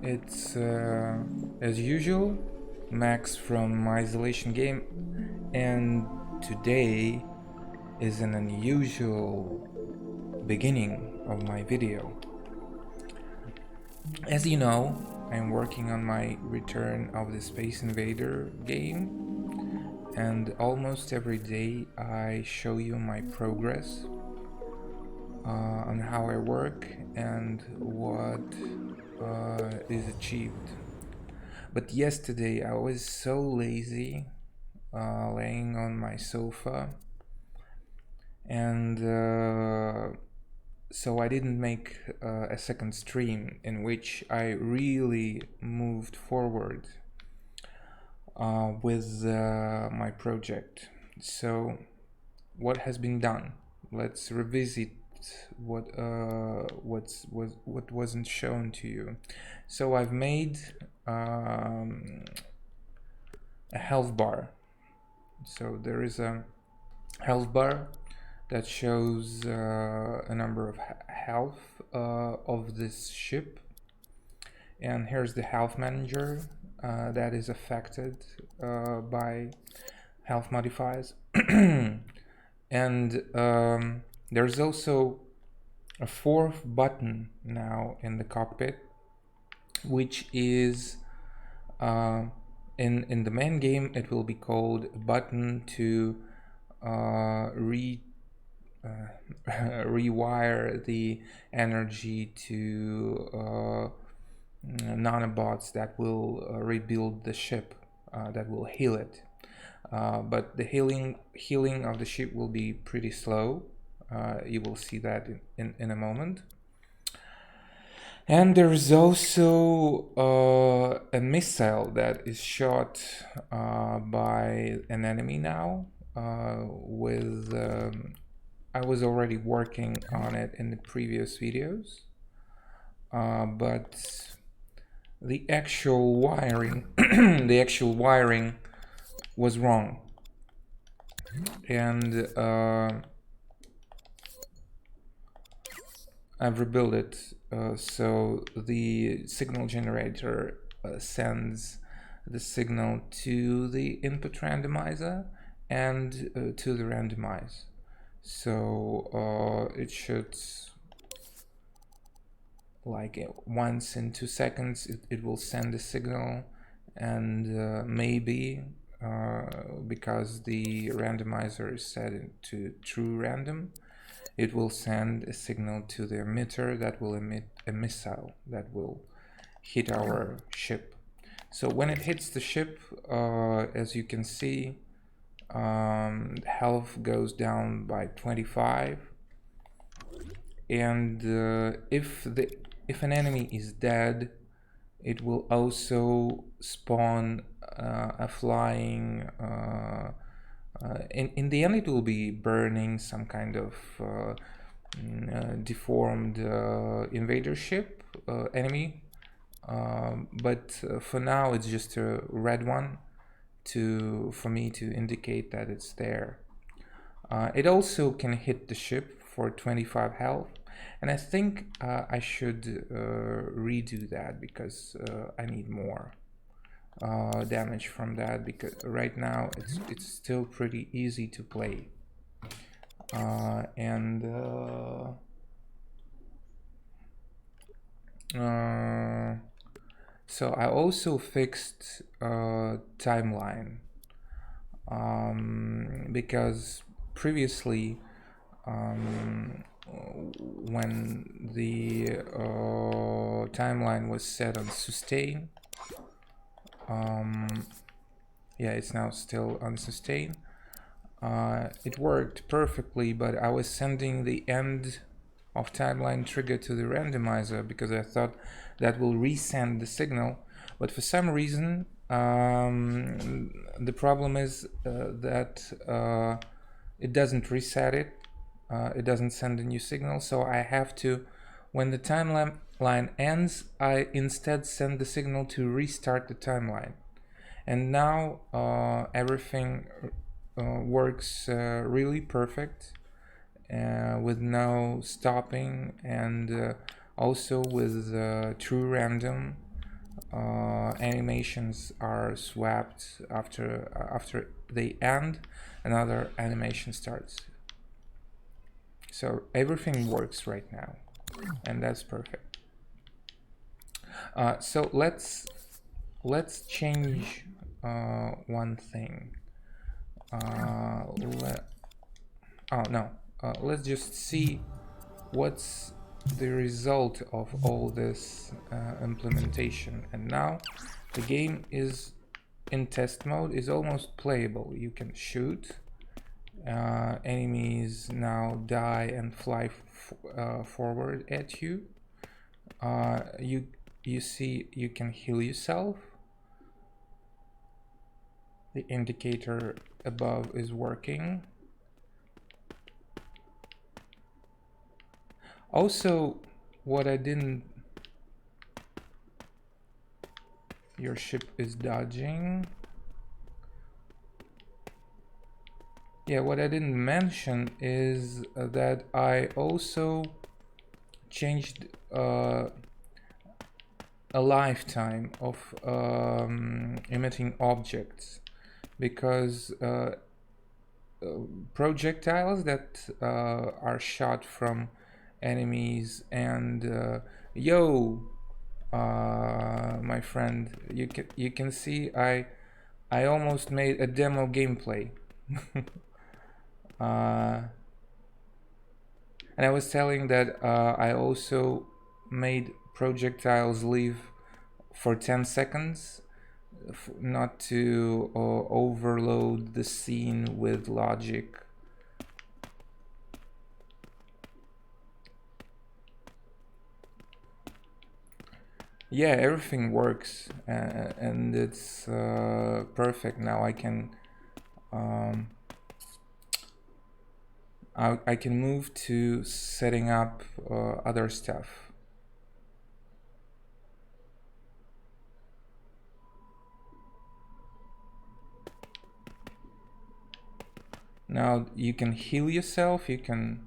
It's as usual, Max from Isolation Game, and today is an unusual beginning of my video. As you know, I'm working on my Return of the Space Invader game, and almost every day I show you my progress on how I work and what is achieved. But yesterday I was so lazy, laying on my sofa, and so I didn't make a second stream in which I really moved forward with my project. So what has been done? Let's revisit what wasn't shown to you. So I've made a health bar. So there is a health bar that shows a number of health of this ship, and here's the health manager that is affected by health modifiers. And there's also a fourth button now in the cockpit, which is in the main game it will be called a button to rewire the energy to nanobots that will rebuild the ship, that will heal it. But the healing of the ship will be pretty slow. You will see that in a moment. And there is also a missile that is shot by an enemy now. With I was already working on it in the previous videos, but the actual wiring, the actual wiring was wrong, and I've rebuilt it. So the signal generator sends the signal to the input randomizer and to the randomize. So it should, like once in 2 seconds, it will send a signal, and maybe because the randomizer is set to true random, it will send a signal to the emitter that will emit a missile that will hit our ship. So when it hits the ship, as you can see, health goes down by 25, and if an enemy is dead, it will also spawn a flying in the end it will be burning some kind of deformed invader ship enemy, but for now it's just a red one for me to indicate that it's there. It also can hit the ship for 25 health, and I think I should redo that because I need more damage from that, because right now it's still pretty easy to play, and so I also fixed timeline, because previously when the timeline was set on sustain, yeah, it's now still on sustain. It worked perfectly, but I was sending the end of timeline trigger to the randomizer because I thought that will resend the signal, but for some reason the problem is that it doesn't reset it. It doesn't send a new signal, so I have to, when the timeline ends, I instead send the signal to restart the timeline. And now everything works really perfect, with no stopping, and also with true random. animations are swapped after they end, another animation starts. So everything works right now, and that's perfect. So let's change one thing. Oh no, let's just see what's the result of all this implementation. And now the game is in test mode, is almost playable. You can shoot, enemies now die and fly forward at you. You see, you can heal yourself. The indicator above is working. Also, what I didn't... Your ship is dodging. Yeah, what I didn't mention is that I also changed a lifetime of emitting objects, because projectiles that are shot from enemies and yo, my friend, you can see I almost made a demo gameplay. And I was telling that I also made projectiles live for 10 seconds, not to overload the scene with logic. Yeah, everything works, and it's perfect. Now I can I can move to setting up other stuff. Now you can heal yourself, you can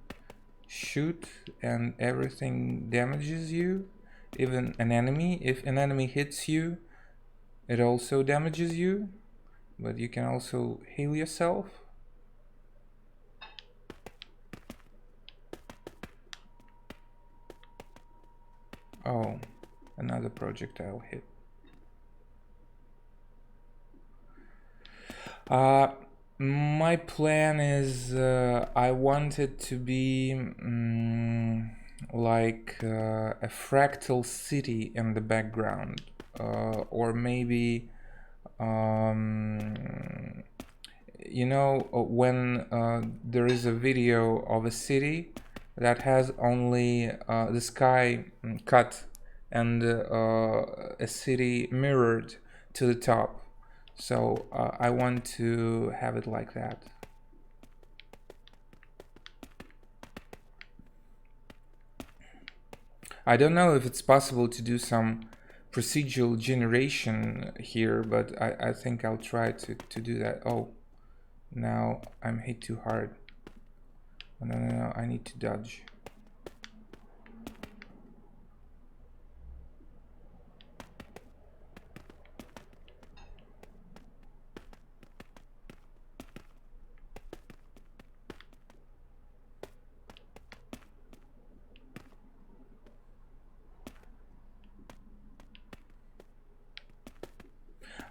shoot, and everything damages you. Even an enemy, if an enemy hits you, it also damages you, but you can also heal yourself. Oh, another projectile hit. My plan is I want it to be like a fractal city in the background, or maybe you know, when there is a video of a city that has only the sky cut and a city mirrored to the top. So I want to have it like that. I don't know if it's possible to do some procedural generation here, but I think I'll try to do that. Oh, now I'm hit too hard. Oh, no, I need to dodge.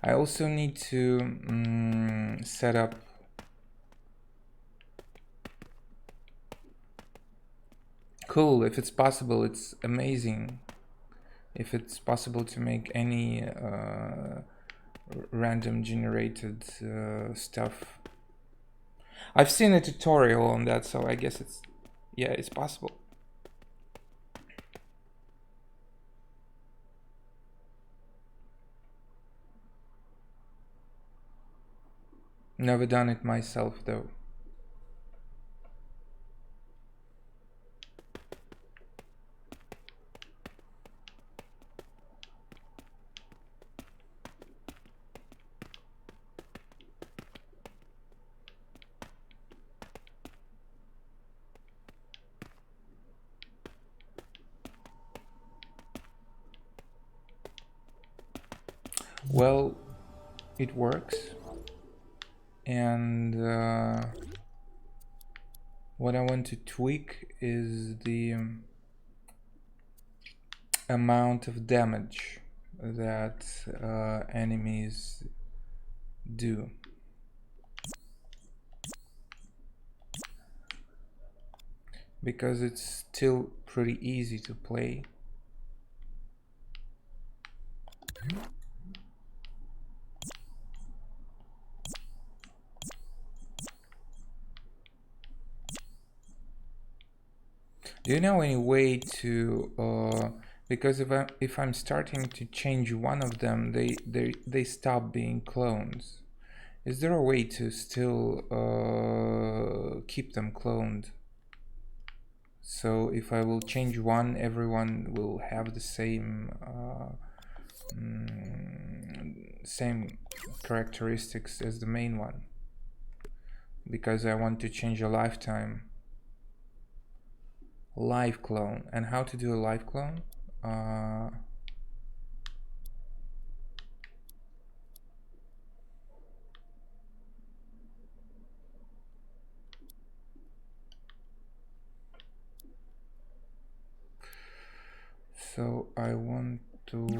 I also need to set up cool. If it's possible, it's amazing. If it's possible to make any random generated stuff. I've seen a tutorial on that, so I guess it's, yeah, it's possible. Never done it myself though. Well, it works, and what I want to tweak is the amount of damage that enemies do, because it's still pretty easy to play. Do you know any way to because if I'm starting to change one of them, they stop being clones. Is there a way to still keep them cloned? So if I will change one, everyone will have the same characteristics as the main one, because I want to change a lifetime live clone. And how to do a live clone? So I want to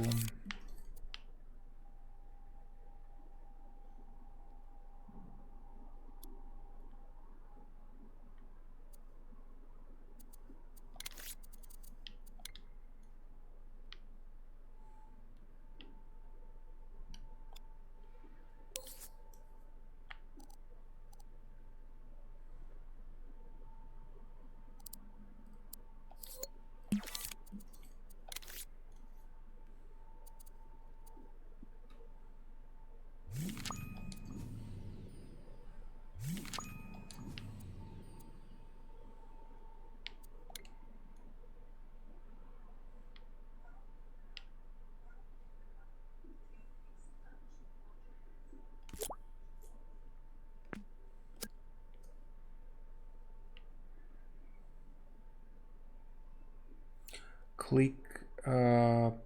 click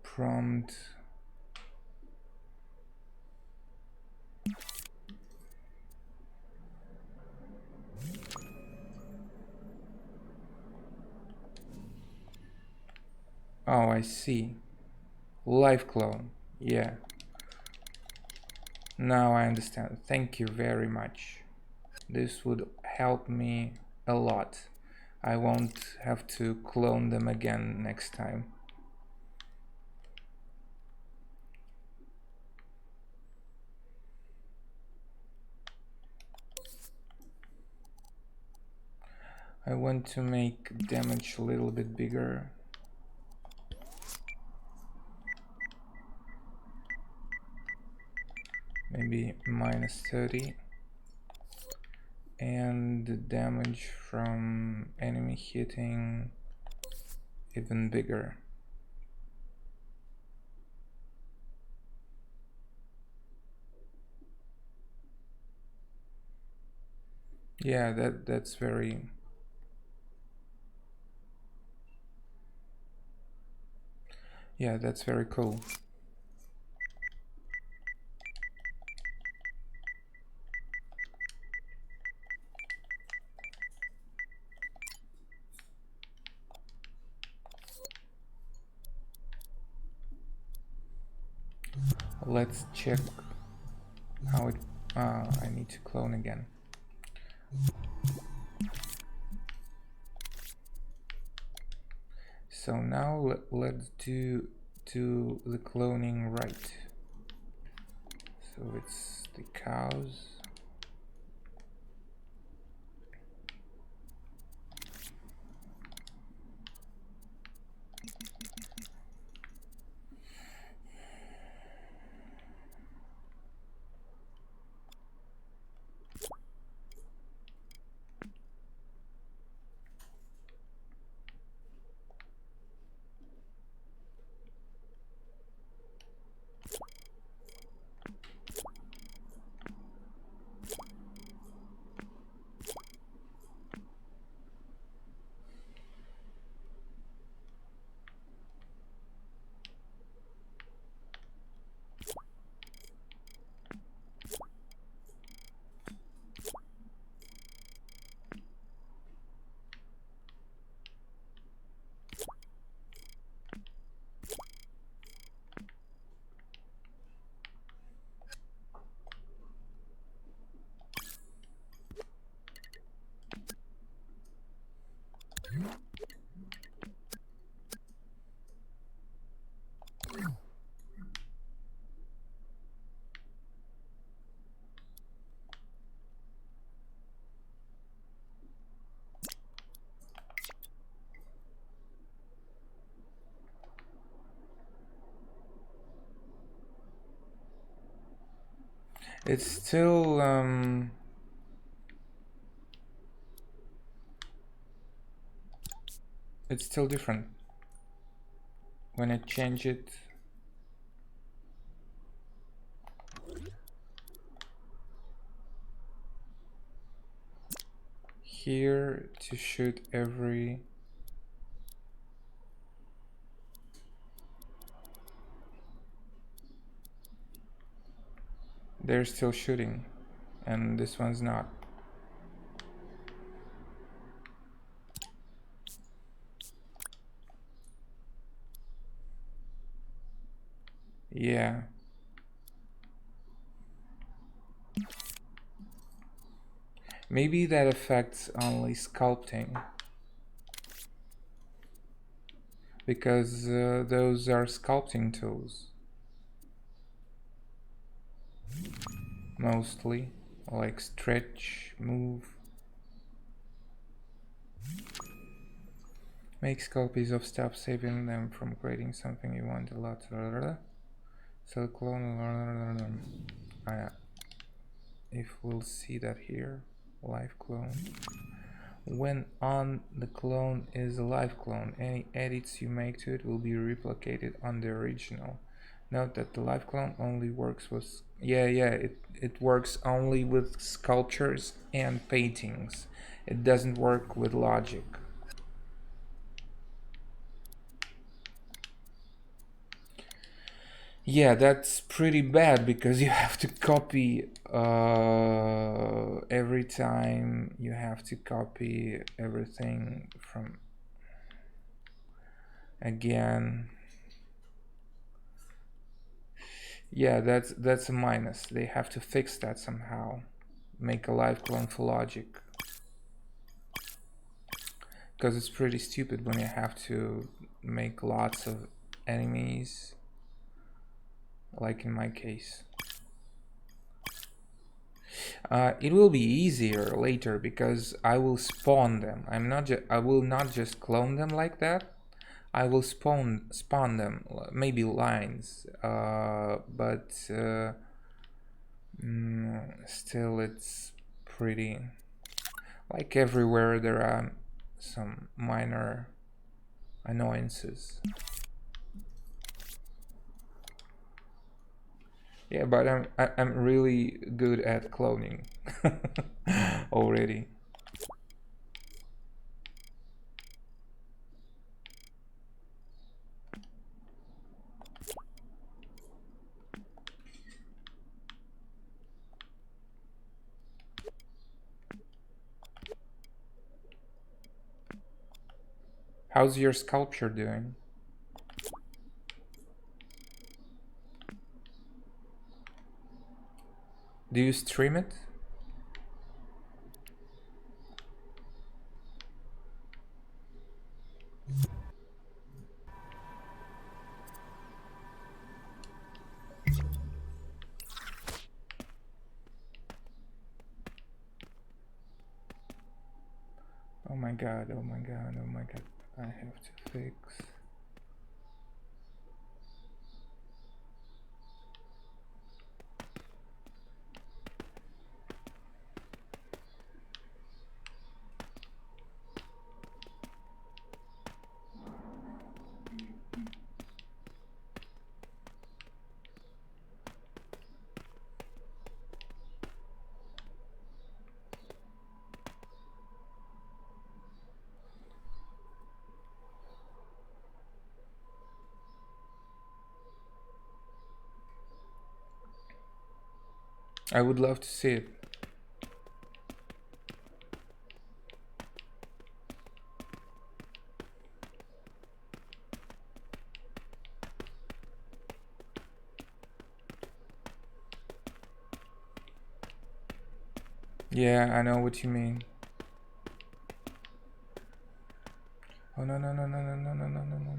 prompt. Oh, I see. Live clone. Yeah. Now I understand. Thank you very much. This would help me a lot. I won't have to clone them again next time. I want to make damage a little bit bigger. Maybe -30. And the damage from enemy hitting even bigger. Yeah, that's very... Yeah, that's very cool. Let's check how it... I need to clone again. So now let's do the cloning right. So it's the cows. It's still different when I change it. Here to shoot every they're still shooting and this one's not. Yeah, maybe that affects only sculpting because those are sculpting tools mostly, like stretch, move. Make copies of stuff, saving them from creating something you want a lot. So clone. If we'll see that here, live clone. When on the clone is a live clone, any edits you make to it will be replicated on the original. Note that the live clone only works with it works only with sculptures and paintings. It doesn't work with logic. Yeah, that's pretty bad because you have to copy every time you have to copy everything from again. Yeah, that's a minus. They have to fix that somehow. Make a live clone for logic. Because it's pretty stupid when you have to make lots of enemies, like in my case. It will be easier later because I will spawn them. I will not just clone them like that. I will spawn them, maybe lines, but still it's pretty, like everywhere there are some minor annoyances. Yeah, but I'm really good at cloning already. How's your sculpture doing? Do you stream it? Oh my god, oh my god, oh my god. I have to fix. I would love to see it. Yeah, I know what you mean. Oh no no no no no no no no no no no.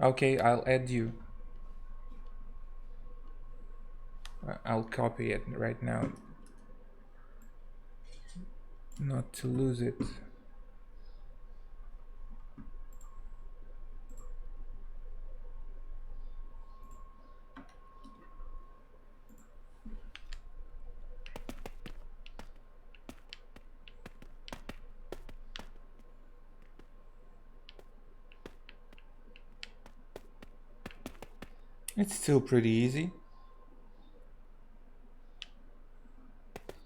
Okay, I'll add you. I'll copy it right now. not to lose it. It's still pretty easy,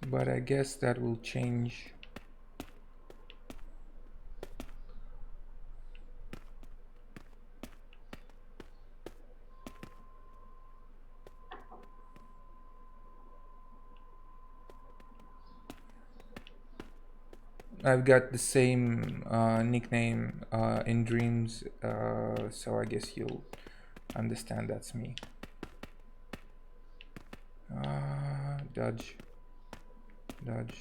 but I guess that will change. I've got the same nickname in dreams, so I guess you'll understand that's me. Dodge. Dodge.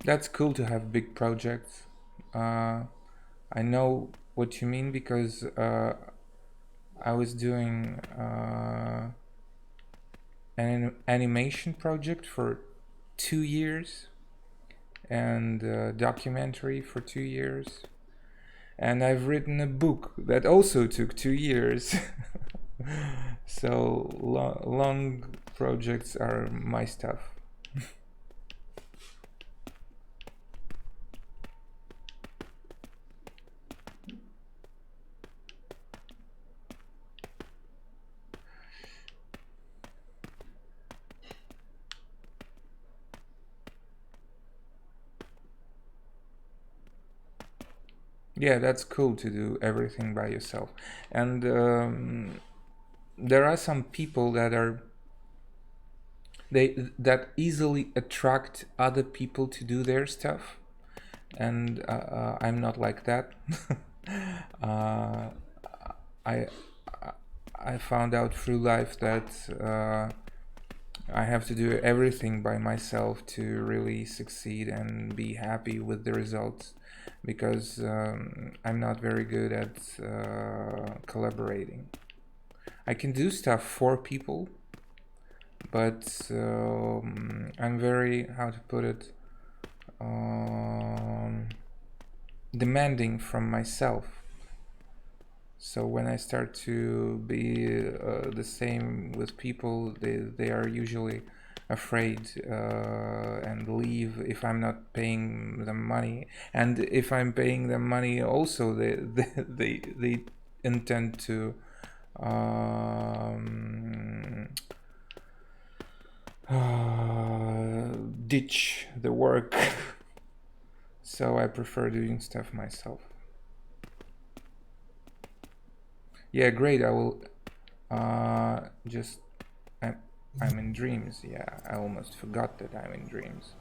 That's cool to have big projects. I know what you mean because I was doing an animation project for 2 years and a documentary for 2 years. And I've written a book that also took 2 years. So long projects are my stuff. Yeah, that's cool to do everything by yourself. And there are some people that easily attract other people to do their stuff, and I'm not like that. uh, I I found out through life that I have to do everything by myself to really succeed and be happy with the results, because I'm not very good at collaborating. I can do stuff for people, but I'm very, how to put it, demanding from myself. So when I start to be the same with people, they are usually afraid and leave if I'm not paying them money. And if I'm paying them money, also they intend to um, ditch the work. So I prefer doing stuff myself. Yeah, great. I will just I'm in dreams. Yeah, I almost forgot that I'm in dreams.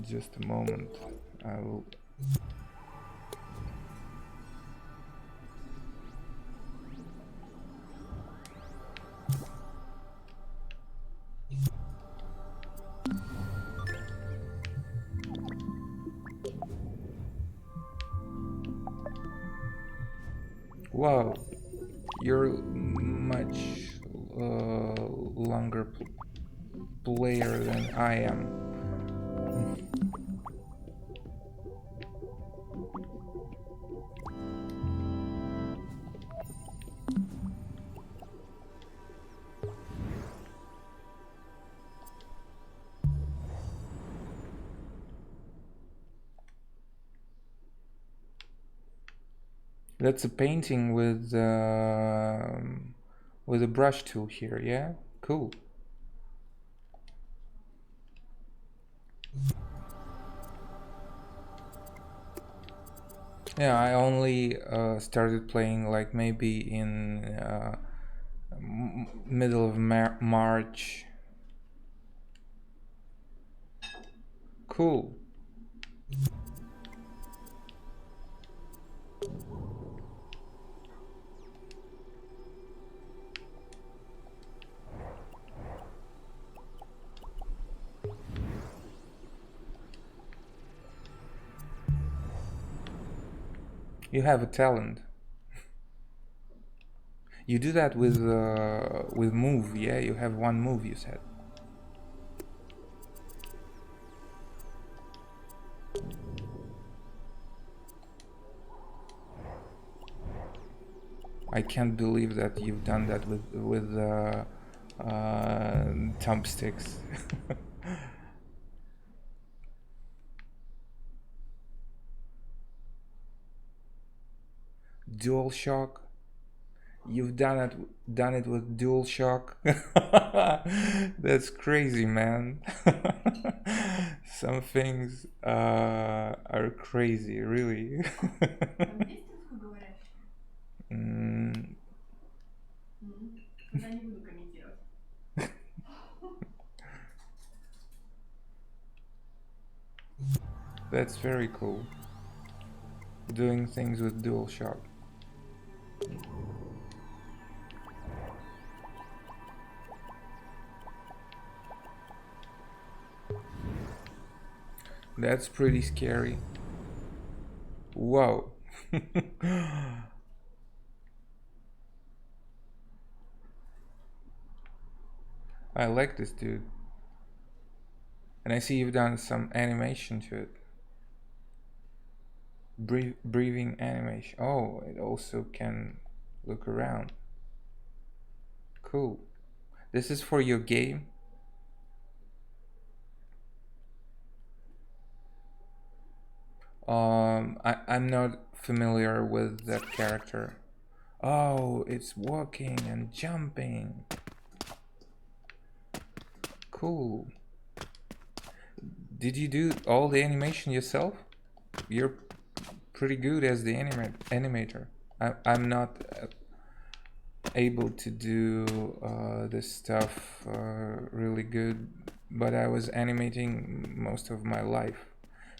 Just a moment. I will. Wow, you're much longer player than I am. That's a painting with a brush tool here. Yeah, cool. Yeah, I only started playing like maybe in middle of March. Cool. You have a talent. You do that with move, yeah? You have one move, you said. I can't believe that you've done that with thumbsticks. Dual shock. You've done it with dual shock. That's crazy, man. Some things are crazy, really. Mm, that's very cool. Doing things with dual shock. That's pretty scary. Whoa. I like this dude. And I see you've done some animation to it. Breathing animation. Oh, it also can look around. Cool. This is for your game? I'm not familiar with that character. Oh, it's walking and jumping. Cool. Did you do all the animation yourself? You're pretty good as the animator. I'm not able to do this stuff really good, but I was animating most of my life.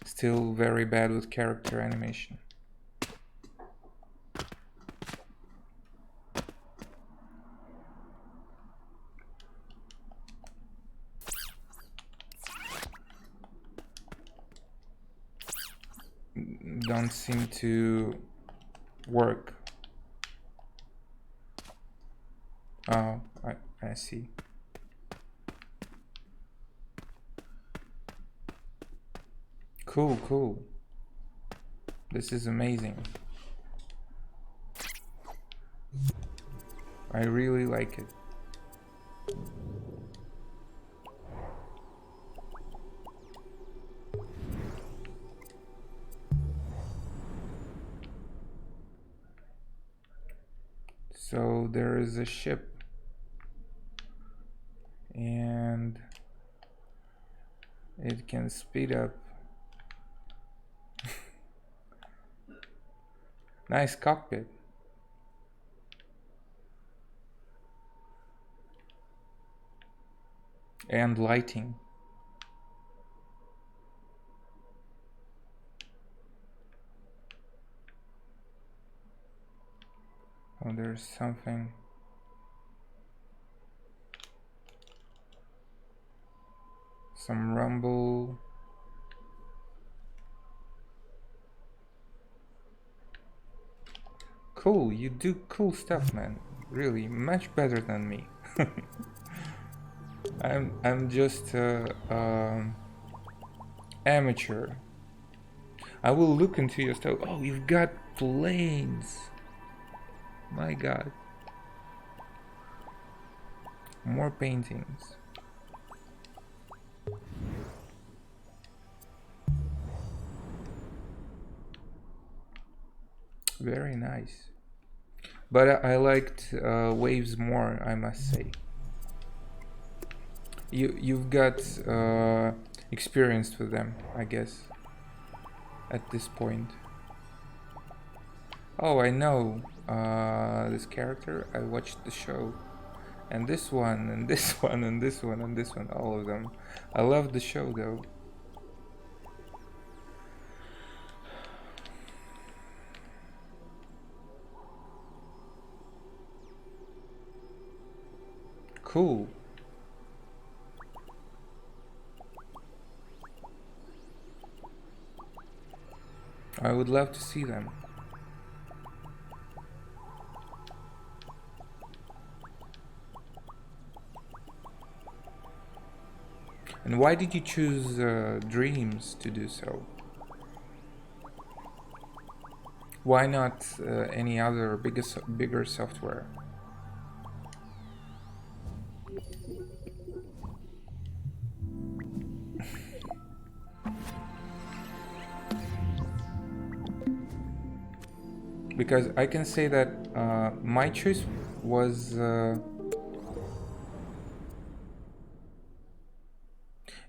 Still very bad with character animation. Don't seem to work. Oh, I see. Cool, cool. This is amazing. I really like it. So there is a ship, and it can speed up. Nice cockpit. And lighting. Oh, there's something. Some rumble. Cool, you do cool stuff, man. Really, much better than me. I'm just amateur. I will look into your stuff. Oh, you've got planes. My God. More paintings. Very nice. But I liked waves more, I must say. You've got experience with them, I guess, at this point. Oh, I know this character. I watched the show, and this one, and this one, and this one, and this one, all of them. I love the show though. Cool. I would love to see them. And why did you choose Dreams to do so? Why not any other bigger software? Because I can say that my choice was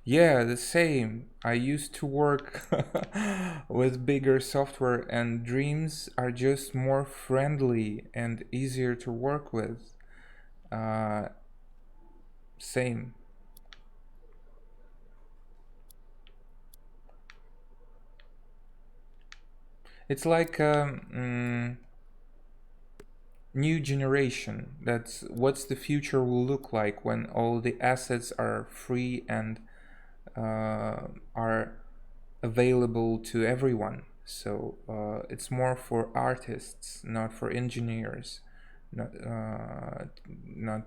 yeah, the same. I used to work with bigger software, and Dreams are just more friendly and easier to work with. Uh, Same. It's like new generation. That's what's the future will look like when all the assets are free and are available to everyone. So it's more for artists, not for engineers, not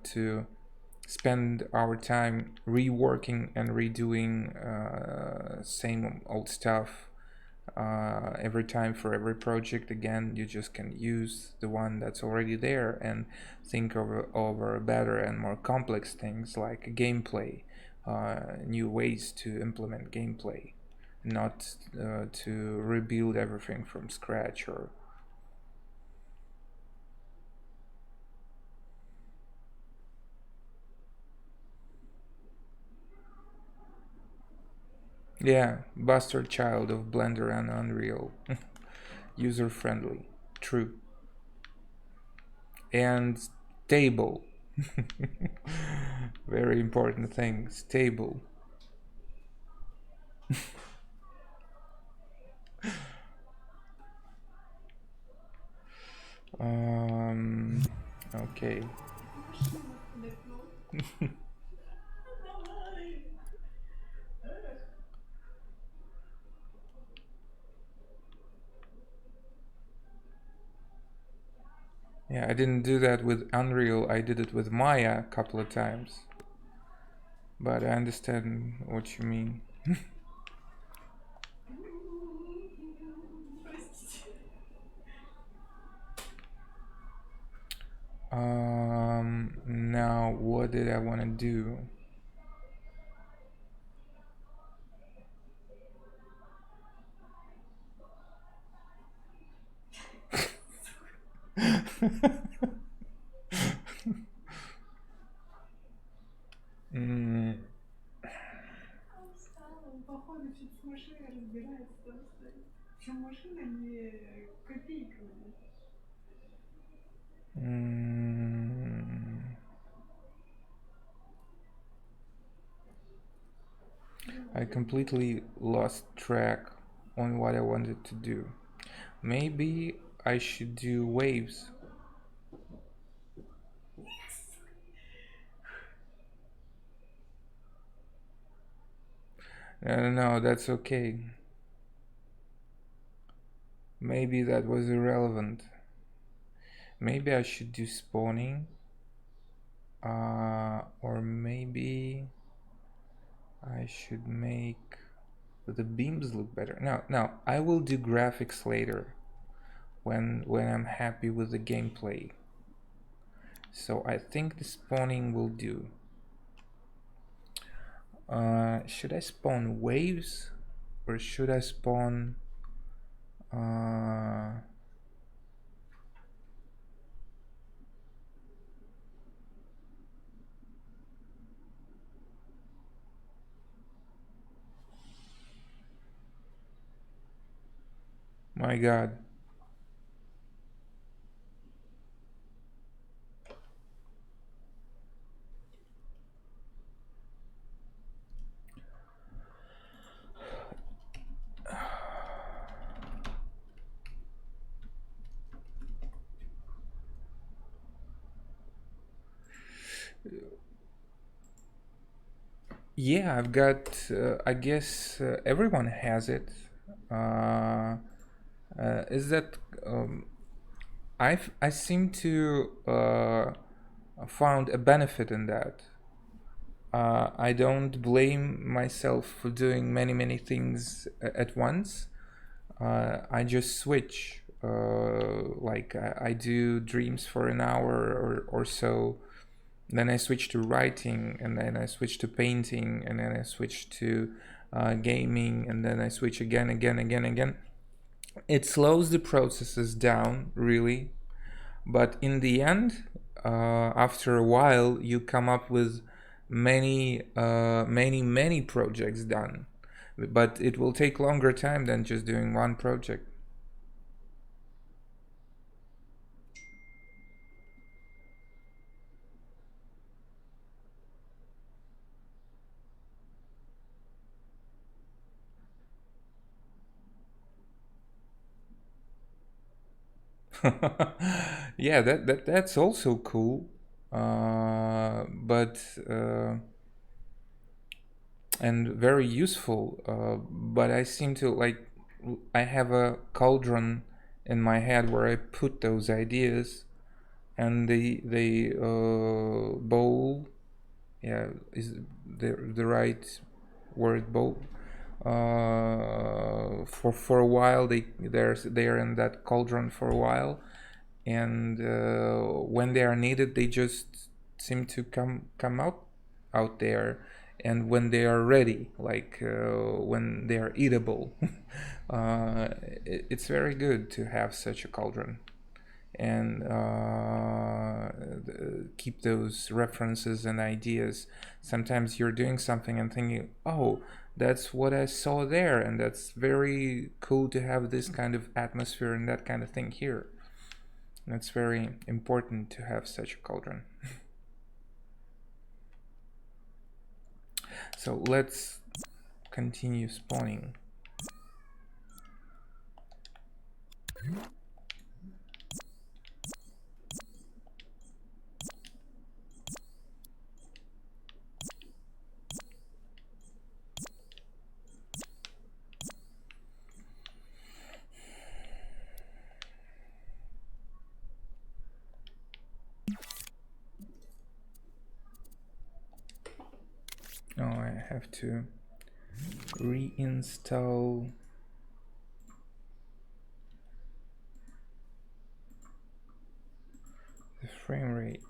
to spend our time reworking and redoing same old stuff every time for every project. Again, you just can use the one that's already there and think over better and more complex things like gameplay, new ways to implement gameplay, not to rebuild everything from scratch. Or yeah, bastard child of Blender and Unreal. User friendly, true, and stable. Very important thing, stable. Okay. Yeah, I didn't do that with Unreal. I did it with Maya a couple of times. But I understand what you mean. Now what did I want to do? Mm, mm, I completely lost track on what I wanted to do. Maybe I should do waves. No, that's okay. Maybe that was irrelevant. Maybe I should do spawning. Or maybe I should make the beams look better. No, I will do graphics later when I'm happy with the gameplay. So I think the spawning will do. Should I spawn waves or should I spawn my god. Yeah, I've got I guess everyone has it. Is that I seem to found a benefit in that. I don't blame myself for doing many things at once. I just switch. Like I do dreams for an hour or so. Then I switch to writing, and then I switch to painting, and then I switch to gaming, and then I switch again. It slows the processes down, really. But in the end, after a while, you come up with many projects done. But it will take longer time than just doing one project. Yeah, that's also cool. But and very useful. But I seem to like I have a cauldron in my head where I put those ideas, and they bowl. Yeah, is the right word, bowl? For a while they're in that cauldron for a while, and when they are needed they just seem to come out there, and when they are ready, like when they are eatable, it's very good to have such a cauldron, and keep those references and ideas. Sometimes you're doing something and thinking, oh, that's what I saw there, and that's very cool to have this kind of atmosphere and that kind of thing here. And it's very important to have such a cauldron. So let's continue spawning. Oh, I have to reinstall the frame rate.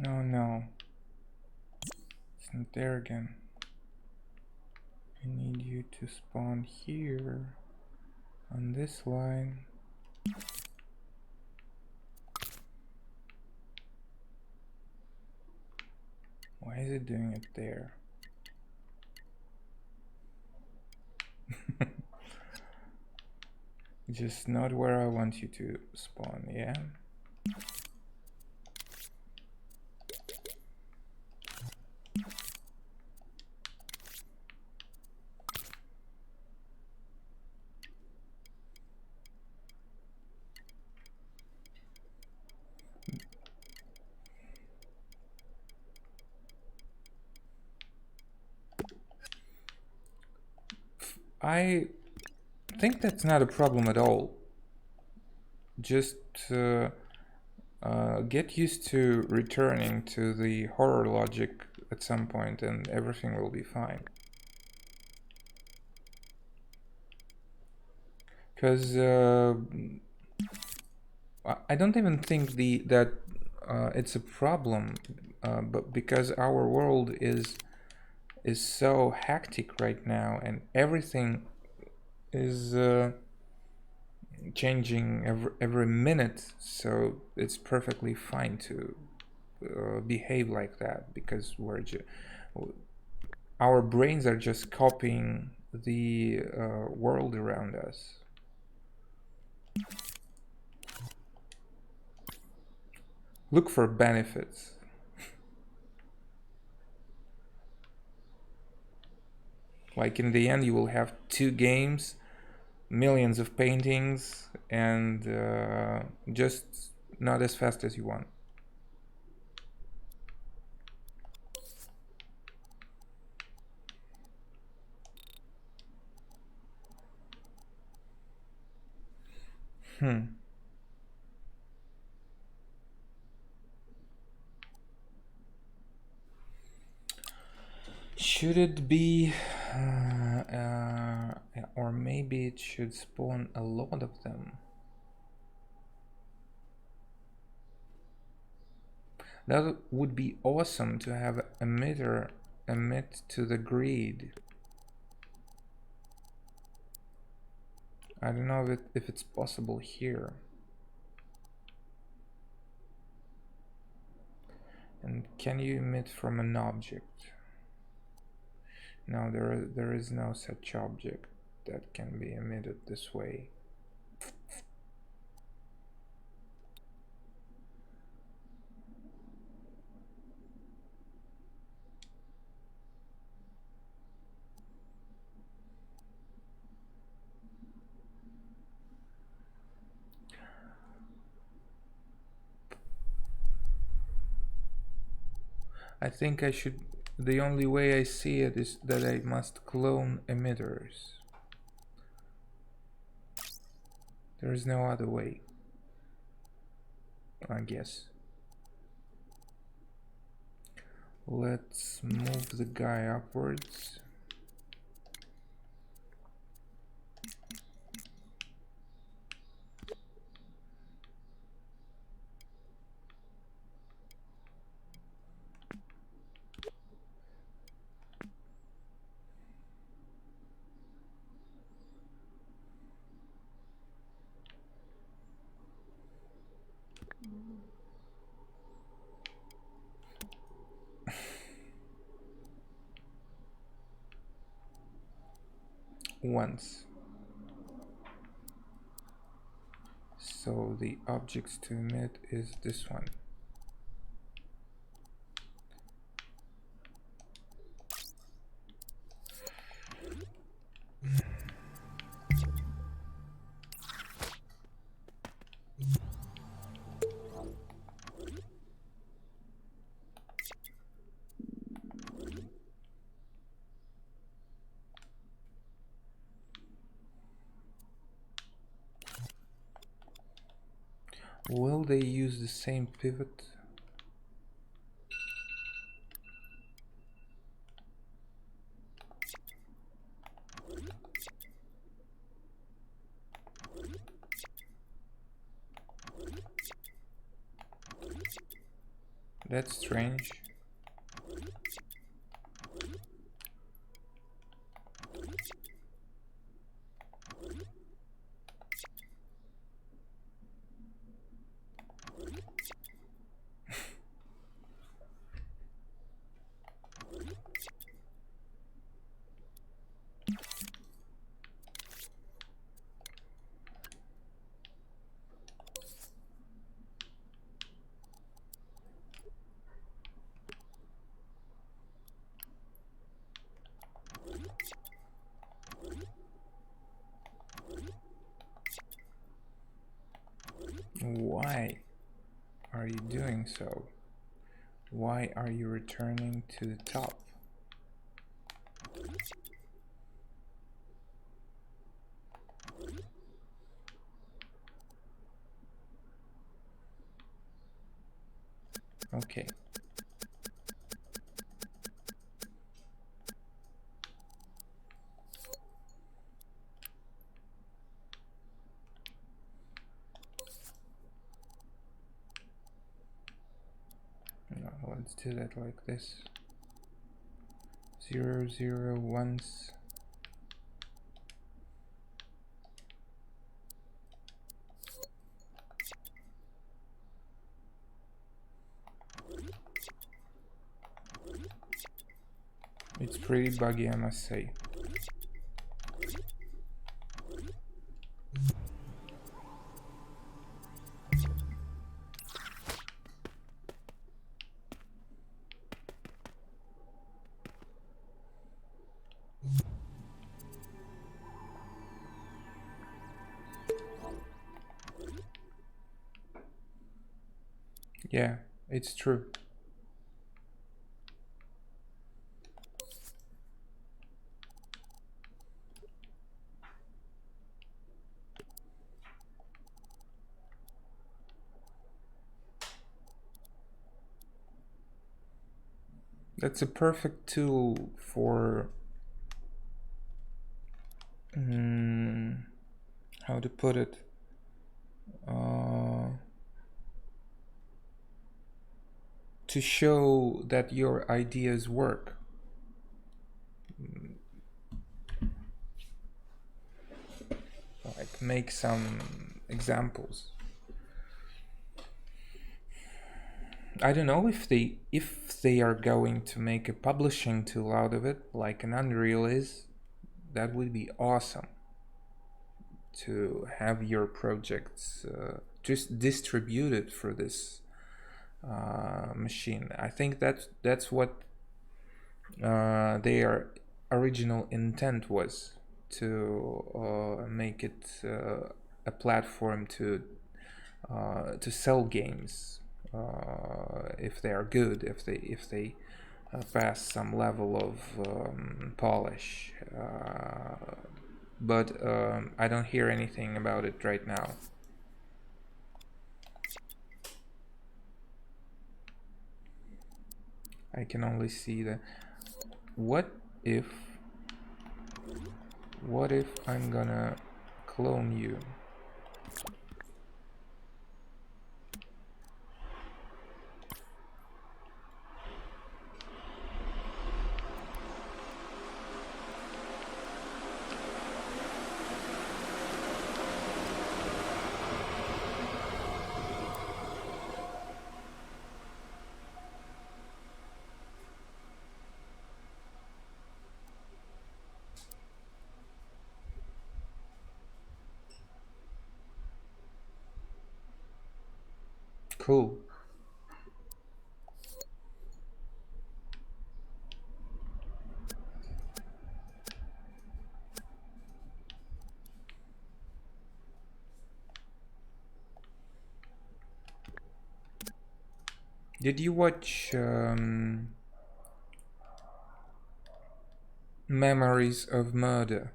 Oh no, it's not there again. I need you to spawn here on this line. Why is it doing it there? Just not where I want you to spawn, yeah? I think that's not a problem at all. Just get used to returning to the horror logic at some point and everything will be fine. Because I don't even think that it's a problem, but because our world is so hectic right now and everything is changing every minute, so it's perfectly fine to behave like that, because our brains are just copying the world around us. Look for benefits. Like in the end, you will have 2 games, millions of paintings, and just not as fast as you want. Should it be, or maybe it should spawn a lot of them. That would be awesome to have emitter emit to the grid. I don't know if it's possible here. And can you emit from an object? No, there is no such object that can be emitted this way. I think I should. The only way I see it is that I must clone emitters. There is no other way, I guess. Let's move the guy upwards. Once. So the objects to emit is this one. Will they use the same pivot? That's strange. Why are you doing so? Why are you returning to the top? Okay. No, let's do that like this. 0, 0, 1s. It's pretty buggy, I must say. Yeah, it's true. That's a perfect tool for how to put it, to show that your ideas work. Like make some examples. I don't know if they are going to make a publishing tool out of it, like an Unreal is. That would be awesome to have your projects just distributed for this machine. I think that's what their original intent was, to make it a platform to sell games if they are good, if they pass some level of polish. But I don't hear anything about it right now. I can only see the what if I'm gonna clone you? Cool. Did you watch Memories of Murder?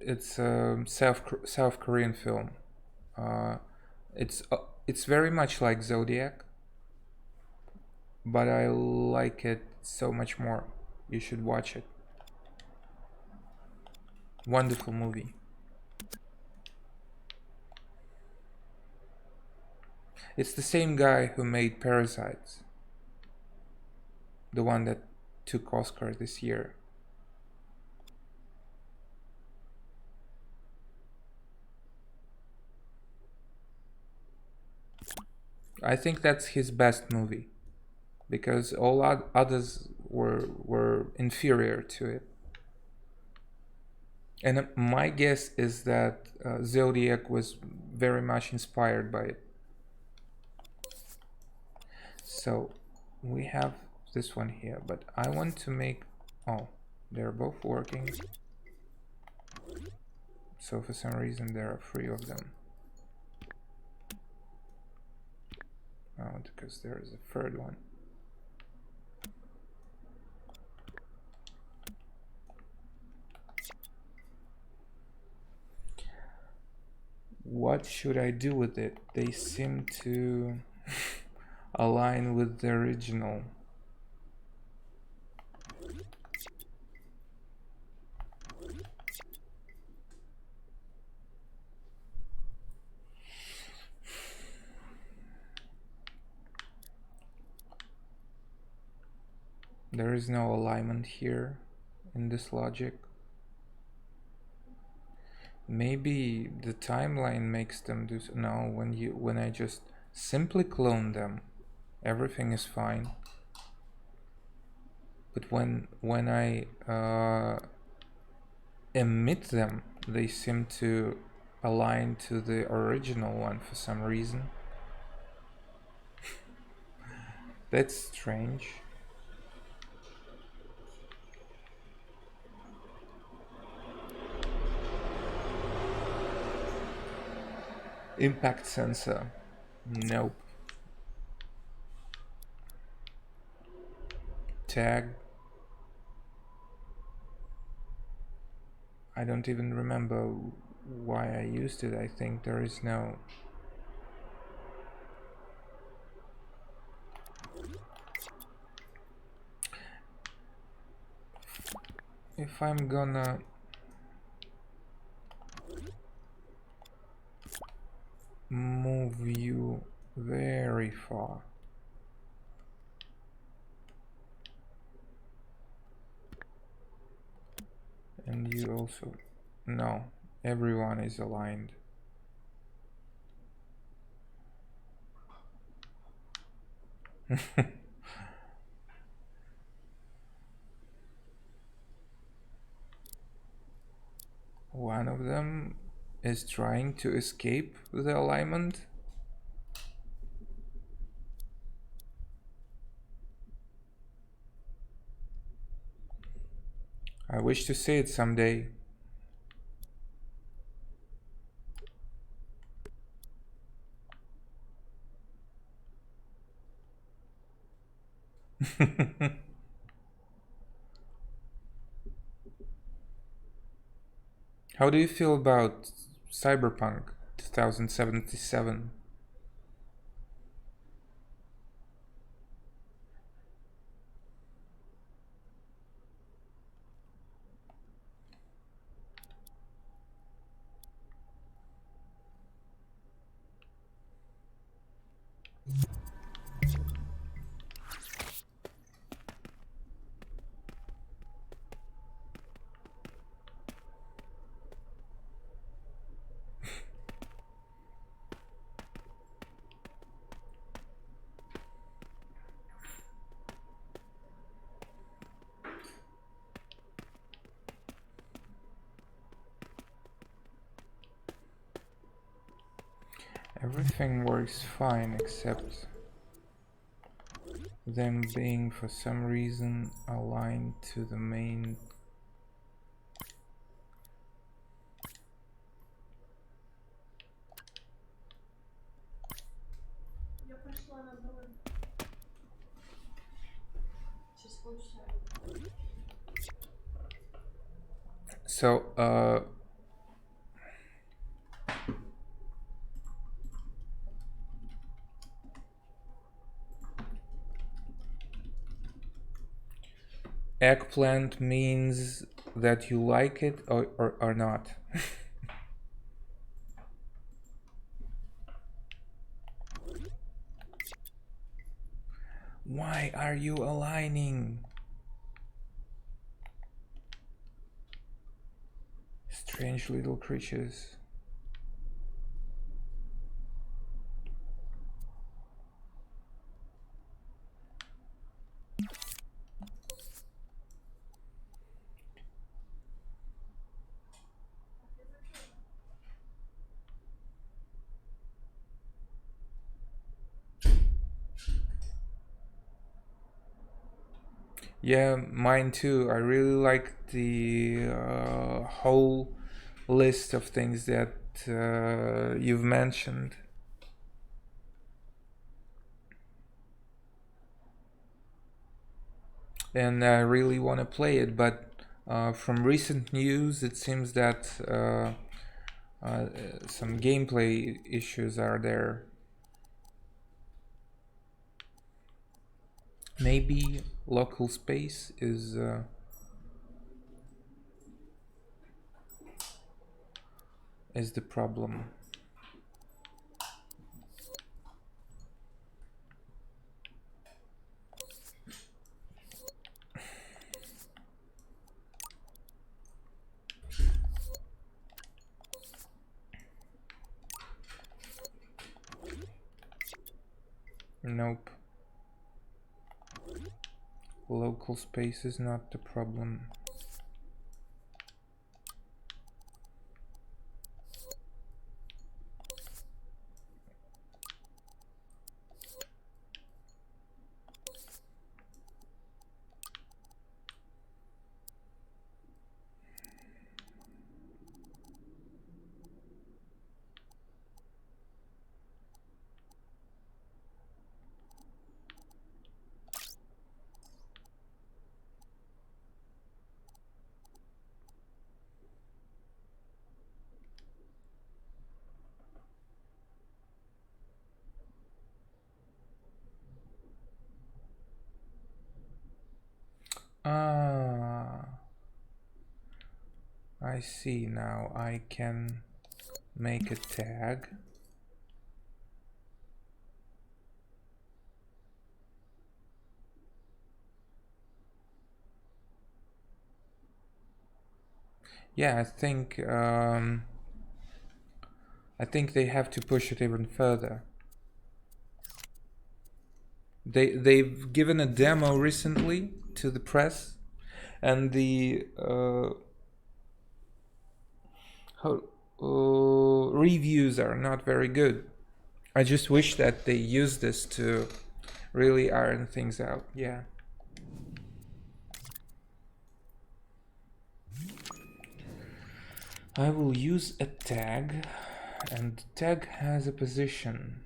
It's a South Korean film. Uh, it's very much like Zodiac, but I like it so much more. You should watch it. Wonderful movie. It's the same guy who made Parasites, the one that took Oscar this year. I think that's his best movie, because all others were inferior to it. And my guess is that Zodiac was very much inspired by it. So we have this one here, but I want to make, oh, they're both working. So for some reason there are 3 of them. Oh, because there is a third one. what should I do with it? They seem to align with the original. There is no alignment here in this logic. Maybe the timeline makes them do so. No, when I just simply clone them, everything is fine. But when I emit them, they seem to align to the original one for some reason. That's strange. Impact sensor. Nope. Tag. I don't even remember why I used it. I think there is no... If I'm gonna... move you very far. And you also... No, everyone is aligned. One of them is trying to escape the alignment. I wish to see it someday. How do you feel about Cyberpunk 2077? Everything works fine except them being for some reason aligned to the main. So eggplant means that you like it or not. Why are you aligning? Strange little creatures. Yeah, mine too. I really like the whole list of things that you've mentioned. And I really want to play it, but from recent news it seems that some gameplay issues are there. Maybe local space is the problem. Nope. Local space is not the problem. Ah, I see now. I can make a tag. Yeah, I think they have to push it even further. They've given a demo recently to the press, and the reviews are not very good. I just wish that they use this to really iron things out. Yeah. I will use a tag, and the tag has a position.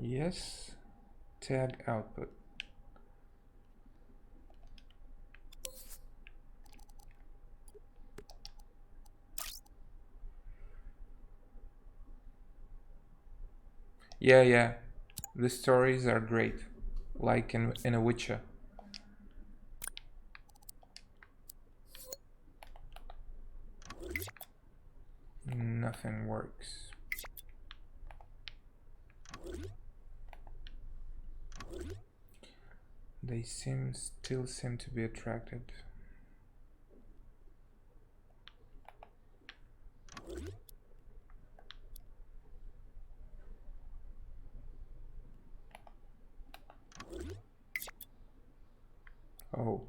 Yes, tag output. Yeah, the stories are great, like in a Witcher. Nothing works. They still seem to be attracted. Oh.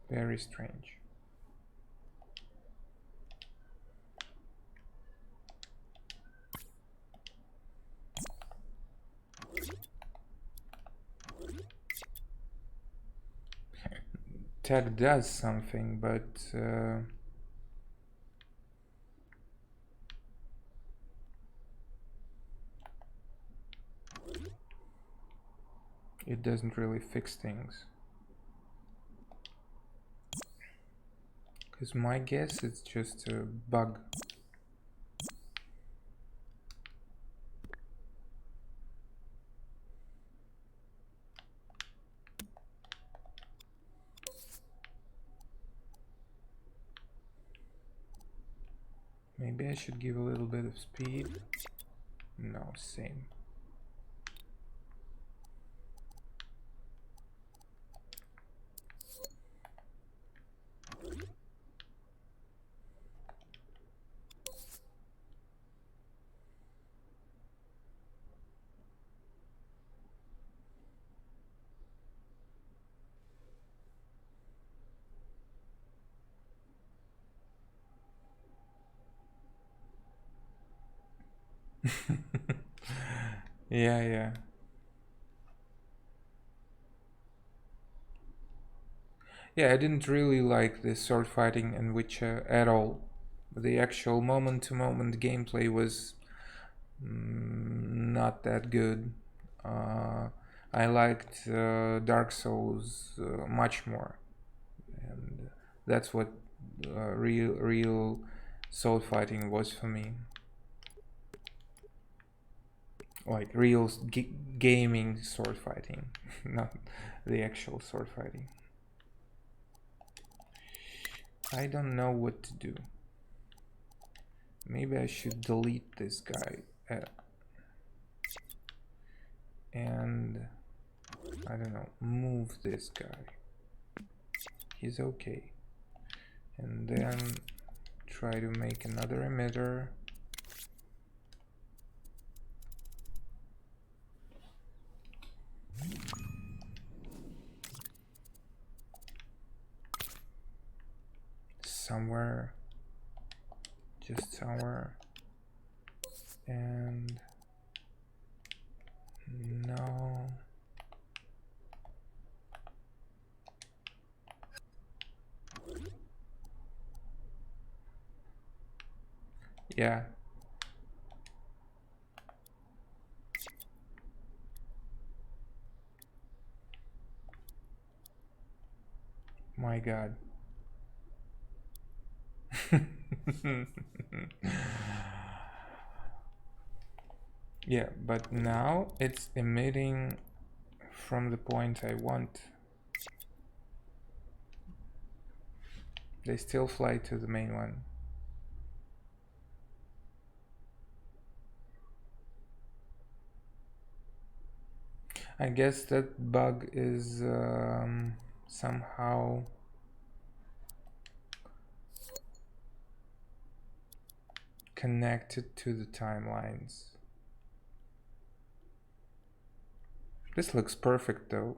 Very strange. Tag does something, but it doesn't really fix things. Because my guess it's just a bug. Maybe I should give a little bit of speed. No, same. Yeah. Yeah, I didn't really like the sword fighting in Witcher at all. The actual moment-to-moment gameplay was not that good. Uh, I liked Dark Souls much more, and that's what real sword fighting was for me. Like real gaming sword fighting, not the actual sword fighting. I don't know what to do. Maybe I should delete this guy and I don't know, move this guy. He's okay. And then try to make another emitter. Somewhere, just somewhere. And no. Yeah. My God. Yeah, but now it's emitting from the point I want. They still fly to the main one. I guess that bug is somehow connected to the timelines. This looks perfect though.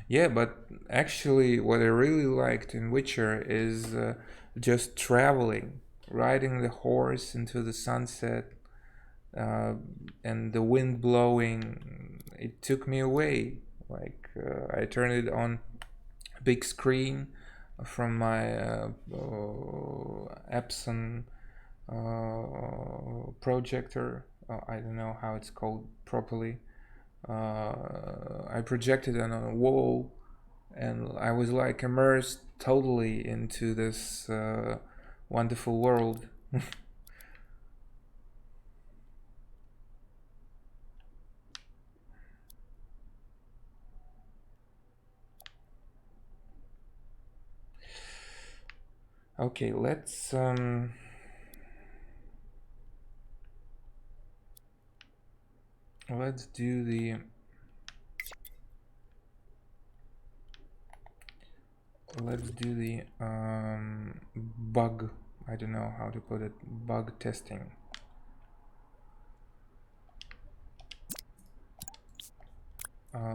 Yeah, but actually what I really liked in Witcher is just traveling, riding the horse into the sunset, uh, and the wind blowing. It took me away. Like I turned it on big screen from my Epson projector. I don't know how it's called properly. I projected it on a wall, and I was like immersed totally into this wonderful world. Okay, let's do the bug. I don't know how to put it. Bug testing.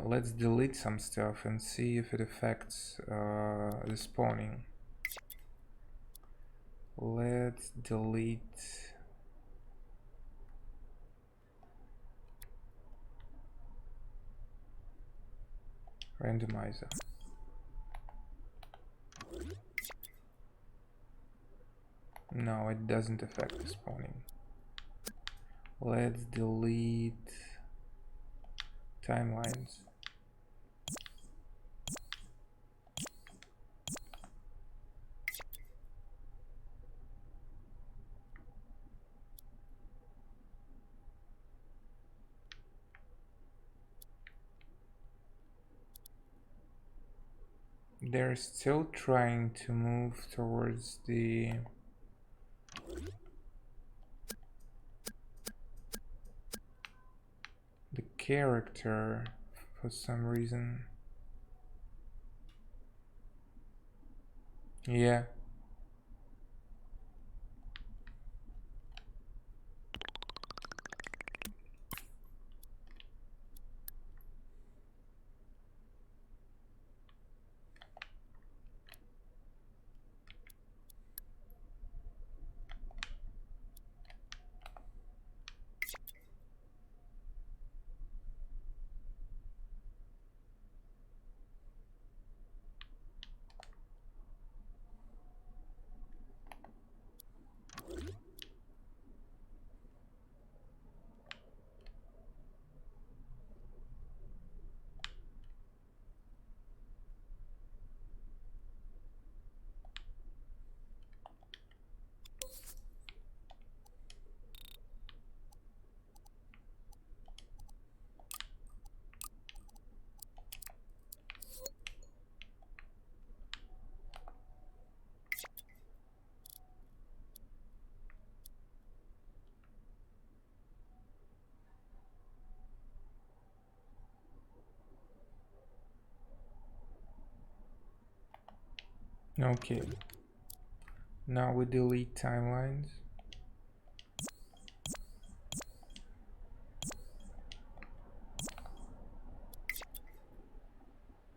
Let's delete some stuff and see if it affects the spawning. Let's delete randomizer. No, it doesn't affect the spawning. Let's delete timelines. They're still trying to move towards the character for some reason. Yeah. Okay, now we delete timelines.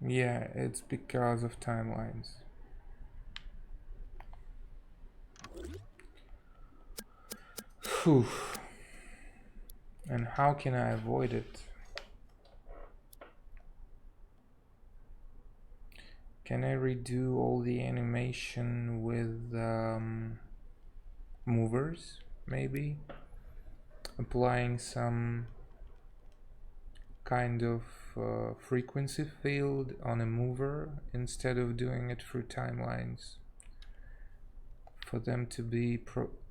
Yeah, it's because of timelines. Whew. And how can I avoid it? Can I redo all the animation with movers, maybe? Applying some kind of frequency field on a mover instead of doing it through timelines, for them to be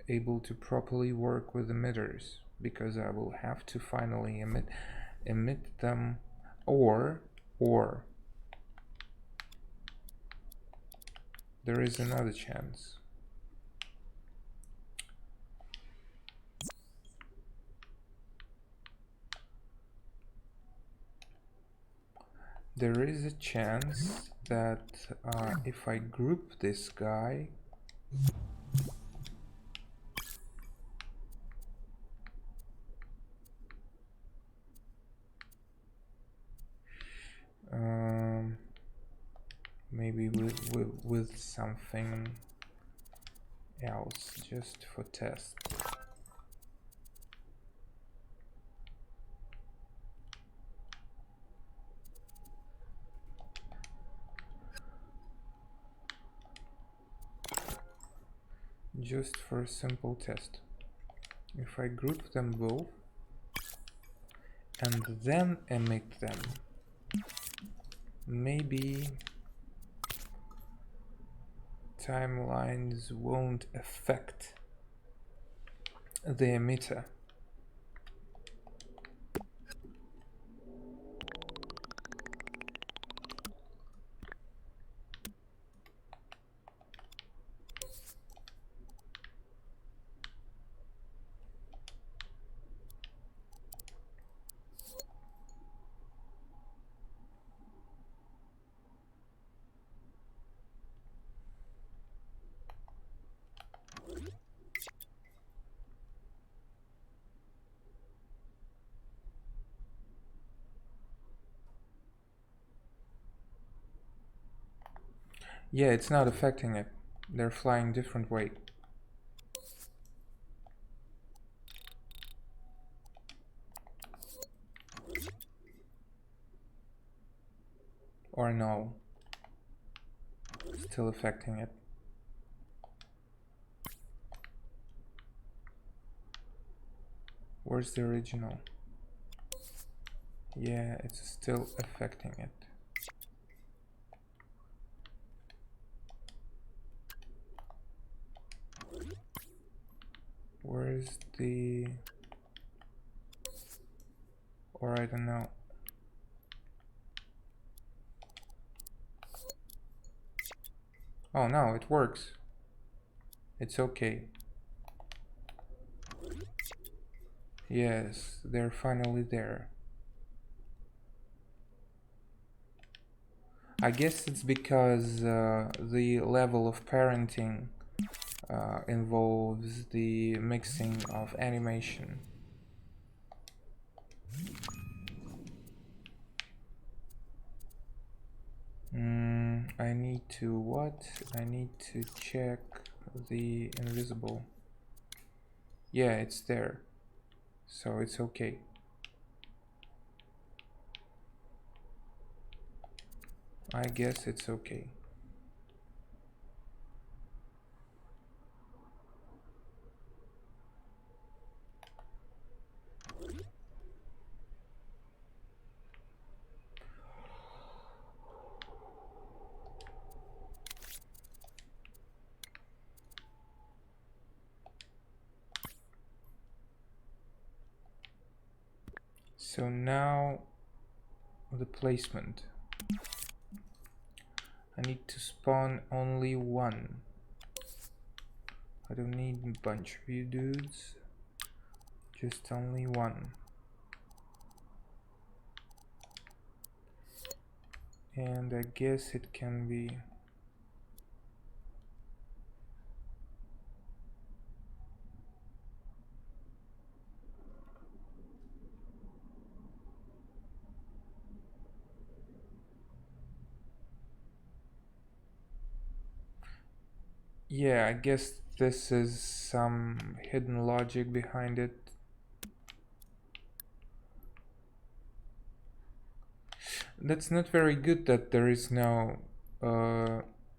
able to properly work with emitters, because I will have to finally emit them, or there is another chance. There is a chance that if I group this guy, maybe with something else, just for test. Just for a simple test. If I group them both and then emit them, maybe timelines won't affect the emitter. Yeah, it's not affecting it. They're flying different way. Or no, still affecting it. Where's the original? Yeah, it's still affecting it. Where's the... or I don't know. Oh no, it works. It's okay. Yes, they're finally there. I guess it's because the level of parenting involves the mixing of animation. I need to what? I need to check the invisible. Yeah, it's there. So it's okay. I guess it's okay. So now the placement. I need to spawn only one. I don't need a bunch of you dudes. Just only one. And I guess it can be Yeah, I guess this is some hidden logic behind it. That's not very good that there is no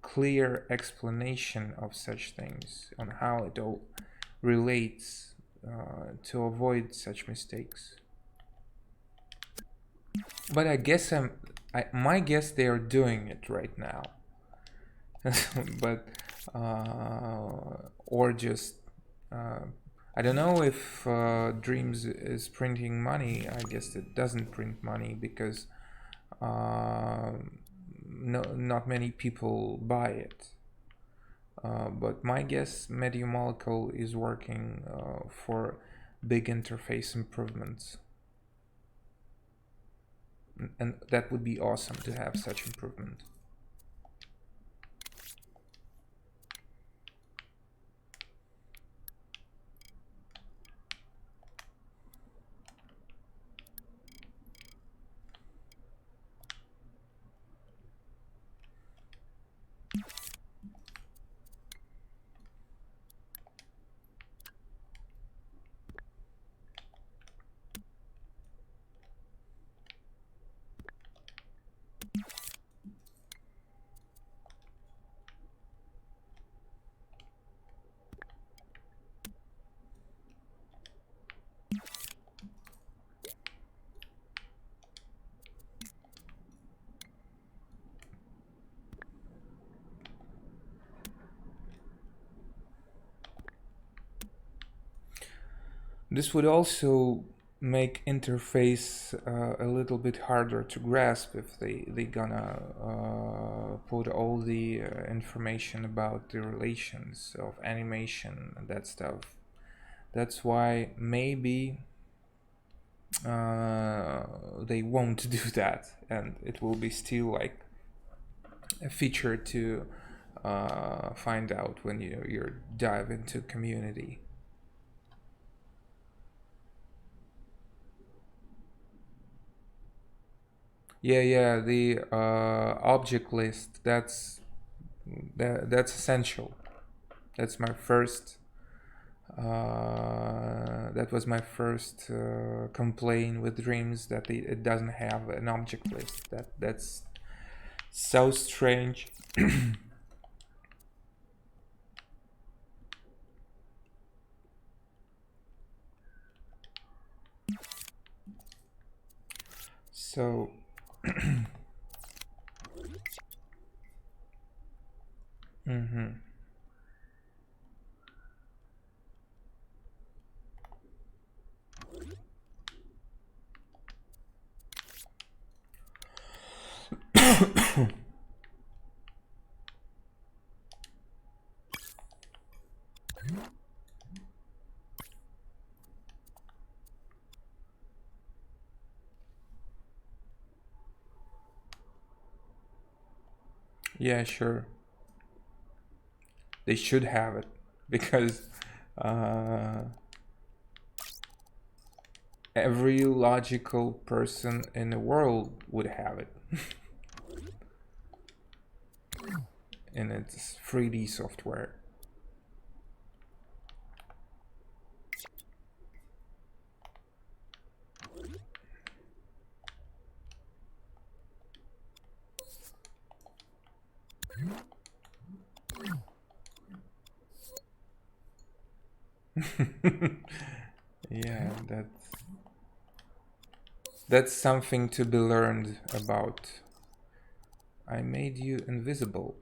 clear explanation of such things on how it all relates to avoid such mistakes. But I guess my guess they are doing it right now. But or just I don't know if Dreams is printing money. I guess it doesn't print money because not many people buy it. But my guess, Medium Molecule is working for big interface improvements, and that would be awesome to have such improvement. This would also make interface a little bit harder to grasp if they gonna put all the information about the relations of animation and that stuff. That's why maybe they won't do that, and it will be still like a feature to find out when you dive into community. Yeah, the object list, that's essential. That's my first that was my first complaint with Dreams, that it doesn't have an object list. That's so strange. So mhm. Yeah, sure. They should have it because uh, every logical person in the world would have it in its 3D software. Yeah, that's something to be learned about. I made you invisible,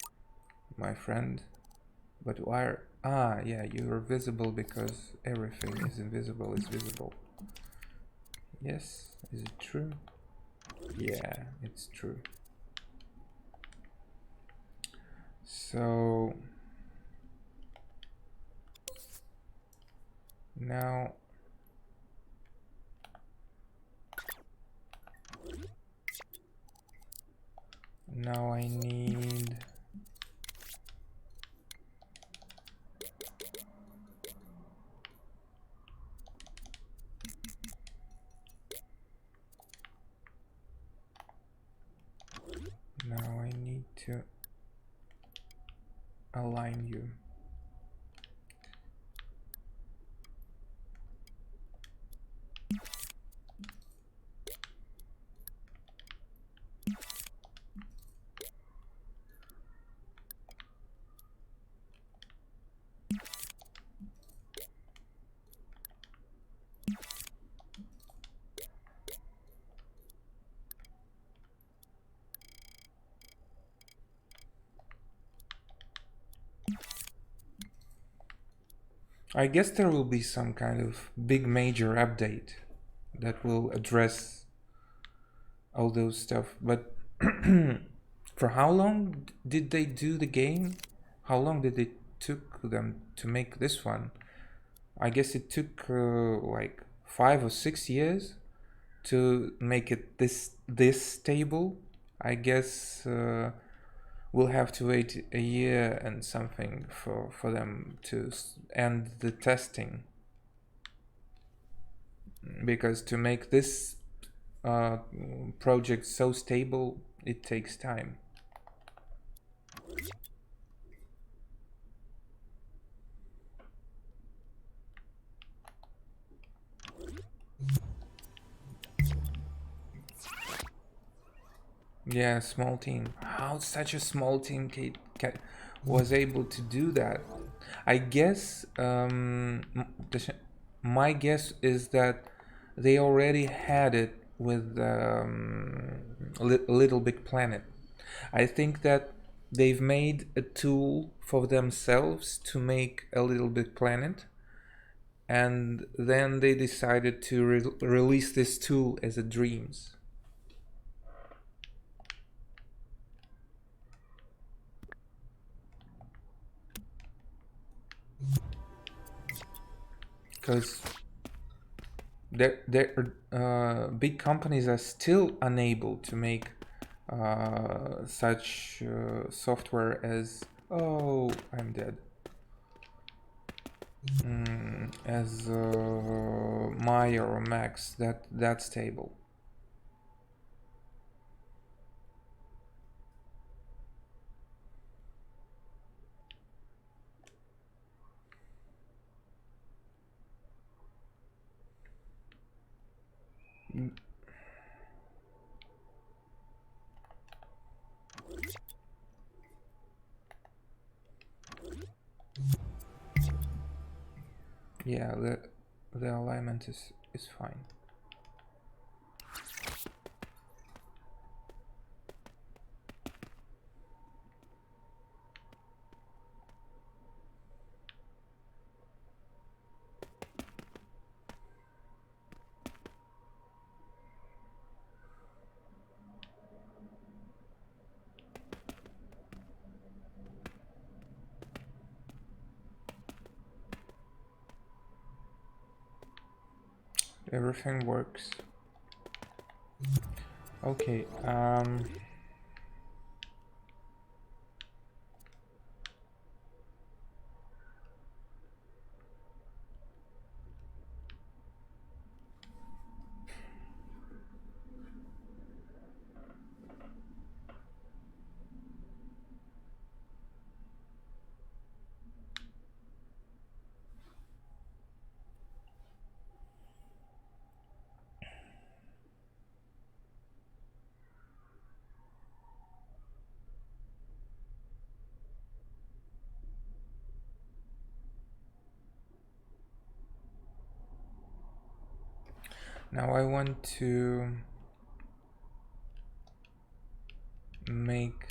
my friend. But why? Yeah, you're visible because everything is invisible is visible. Yes, is it true? Yeah, it's true. So now I need to align you. I guess there will be some kind of big major update that will address all those stuff. But for how long did they do the game? How long did it took them to make this one? I guess it took like 5 or 6 years to make it this stable. I guess we'll have to wait a year and something for them to end the testing, because to make this project so stable, it takes time. Yeah, small team. How such a small team was able to do that? I guess my guess is that they already had it with Little Big Planet. I think that they've made a tool for themselves to make a Little Big Planet, and then they decided to release this tool as a Dreams. Because big companies are still unable to make such software as, oh, I'm dead, as Maya or Max, that's stable. Yeah, the alignment is fine. Everything works. Okay, now I want to make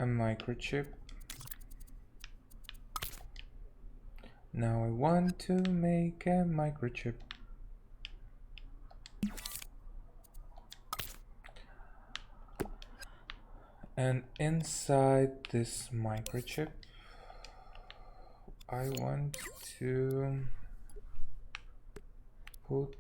a microchip. Now I want to make a microchip. And inside this microchip, I want to put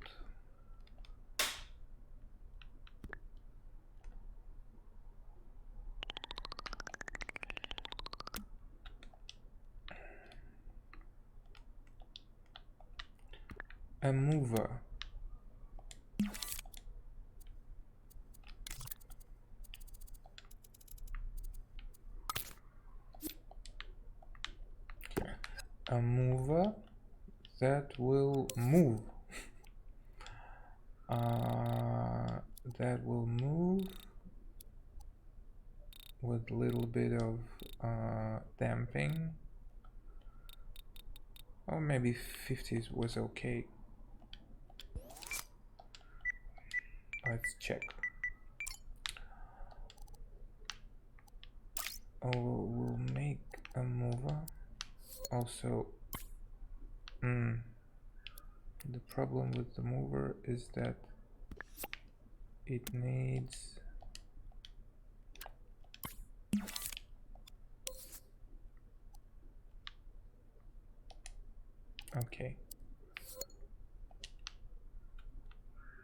a mover. A mover that will move. That will move with a little bit of damping. Or maybe 50s was okay. Let's check. Oh, we'll make a mover Also, the problem with the mover is that it needs okay,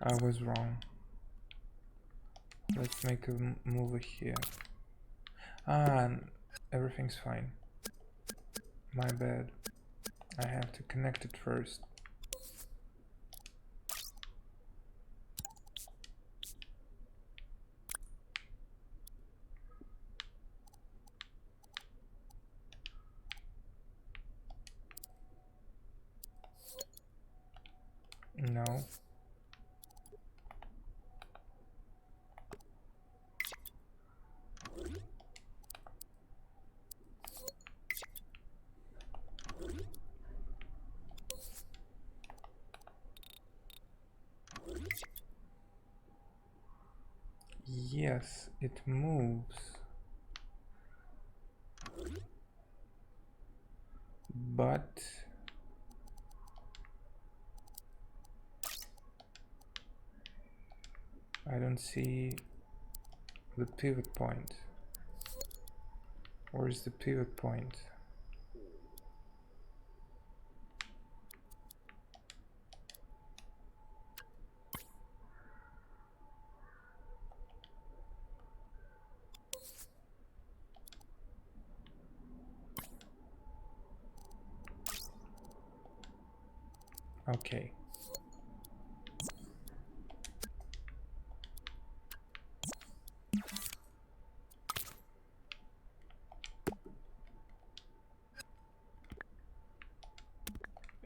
I was wrong. Let's make a mover here. And everything's fine. My bad. I have to connect it first. No. Yes, it moves. But I don't see the pivot point. Where's the pivot point? Okay.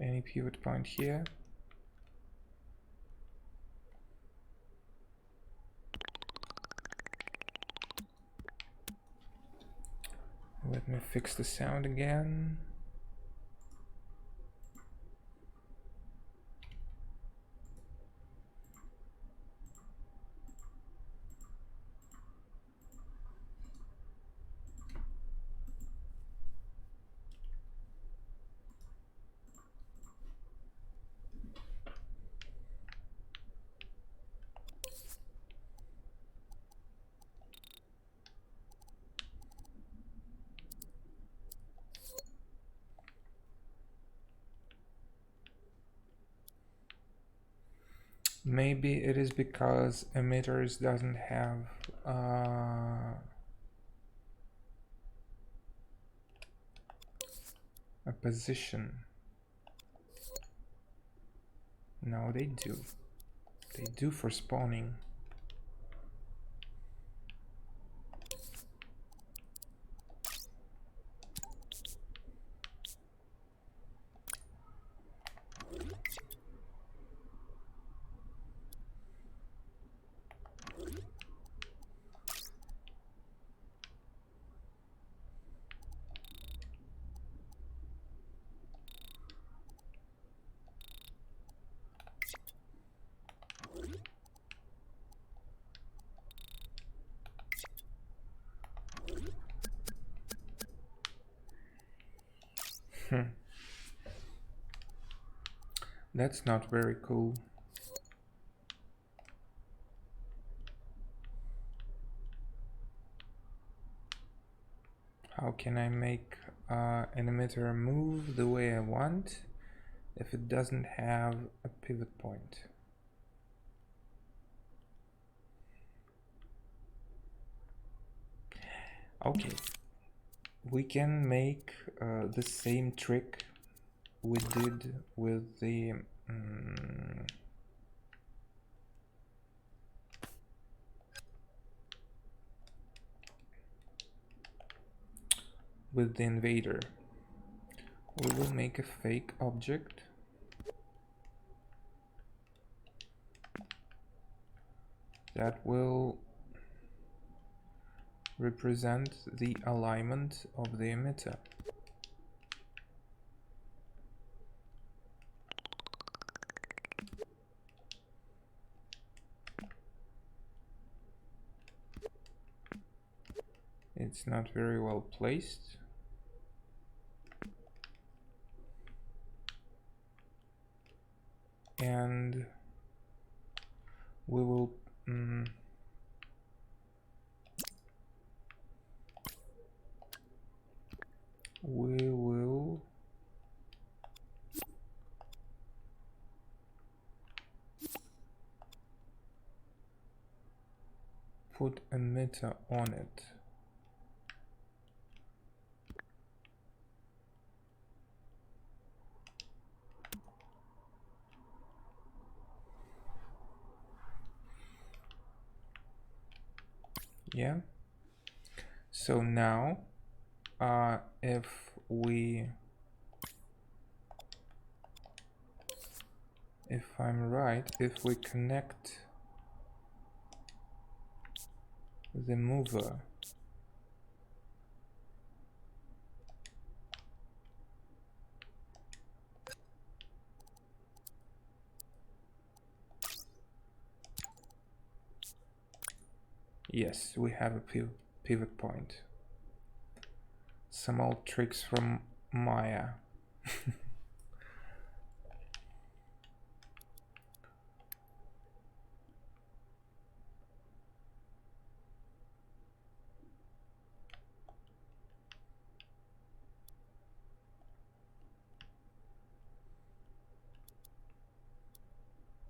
Any pivot point here? Let me fix the sound again. Maybe it is because emitters doesn't have a position. No, they do. They do for spawning. That's not very cool. How can I make an emitter move the way I want if it doesn't have a pivot point? Okay, we can make the same trick we did with the invader. We will make a fake object that will represent the alignment of the emitter. It's not very well placed. and we will put a emitter on it. Yeah. So now, if I'm right, if we connect the mover yes, we have a pivot point. Some old tricks from Maya.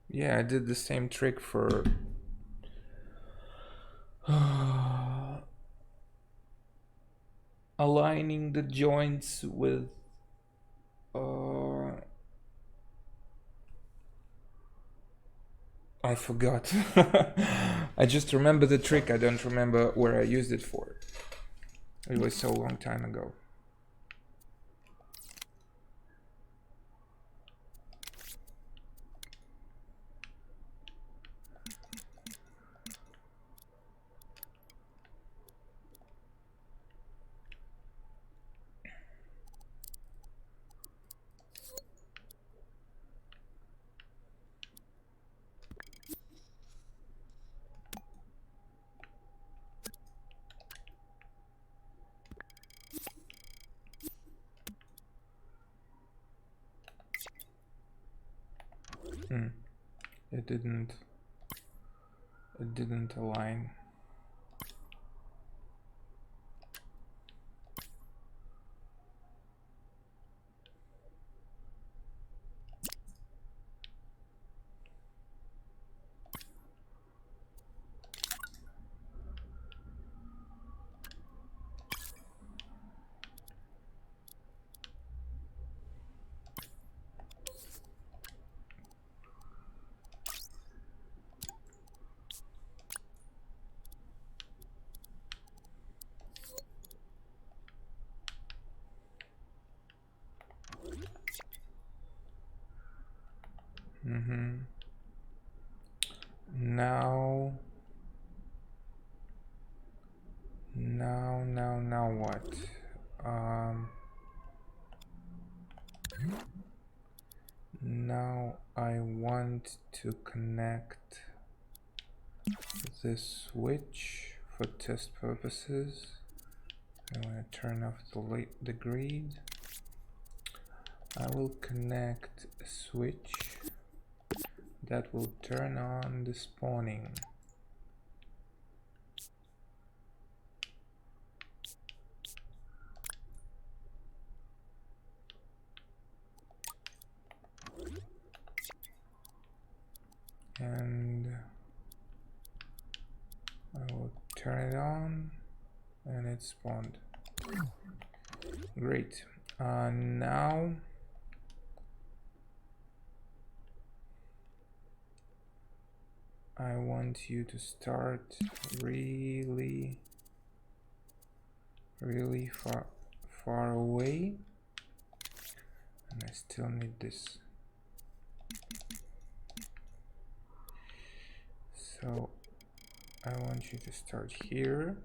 Yeah, I did the same trick for aligning the joints with I forgot. I just remember the trick, I don't remember where I used it for. It was so long time ago. It didn't align. Now what? Now I want to connect this switch for test purposes. I want to turn off the grid. I will connect a switch that will turn on the spawning. And I will turn it on and it spawned. Great. Now I want you to start really far away, and I still need this. So I want you to start here.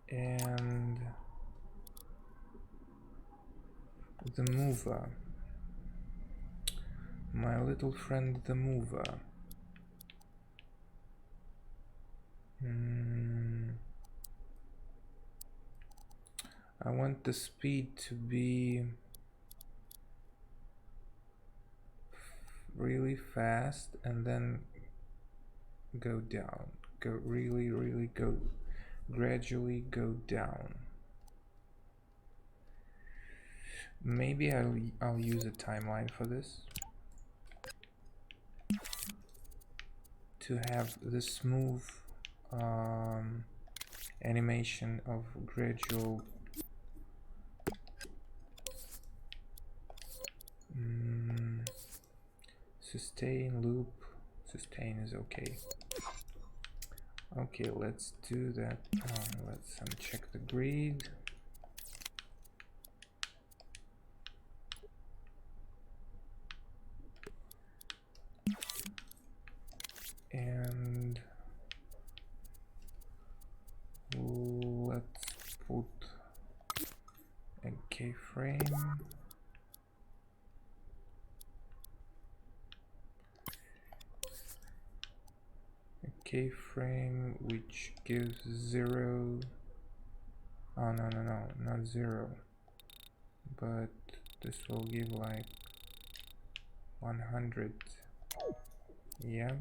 And the mover, my little friend the mover. I want the speed to be really fast and then go down, go really go gradually go down. Maybe I'll use a timeline for this to have the smooth animation of gradual sustain loop. Sustain is okay. Okay, let's do that. Let's uncheck the grid. And let's put a keyframe. A keyframe which gives 0. Oh no, not 0. But this will give like 100. Yeah.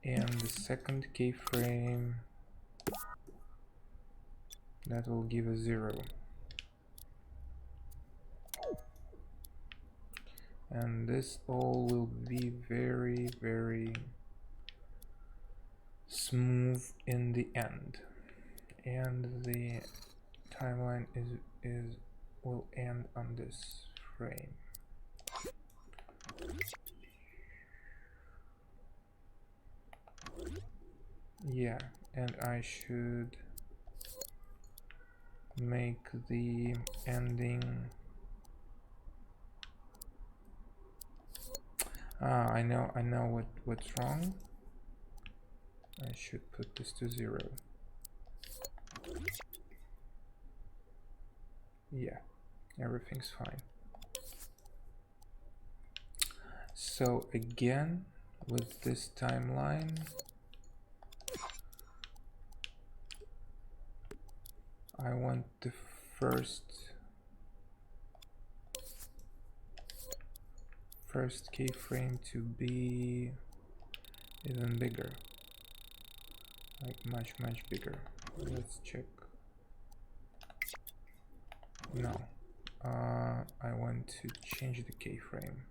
And the second keyframe, that will give a 0. And this all will be very smooth in the end. And the timeline will end on this frame. Yeah, and I should make the ending. I know what's wrong. I should put this to 0. Yeah, everything's fine. So again, with this timeline, I want the first keyframe to be even bigger, like much bigger. Let's check. No, I want to change the keyframe.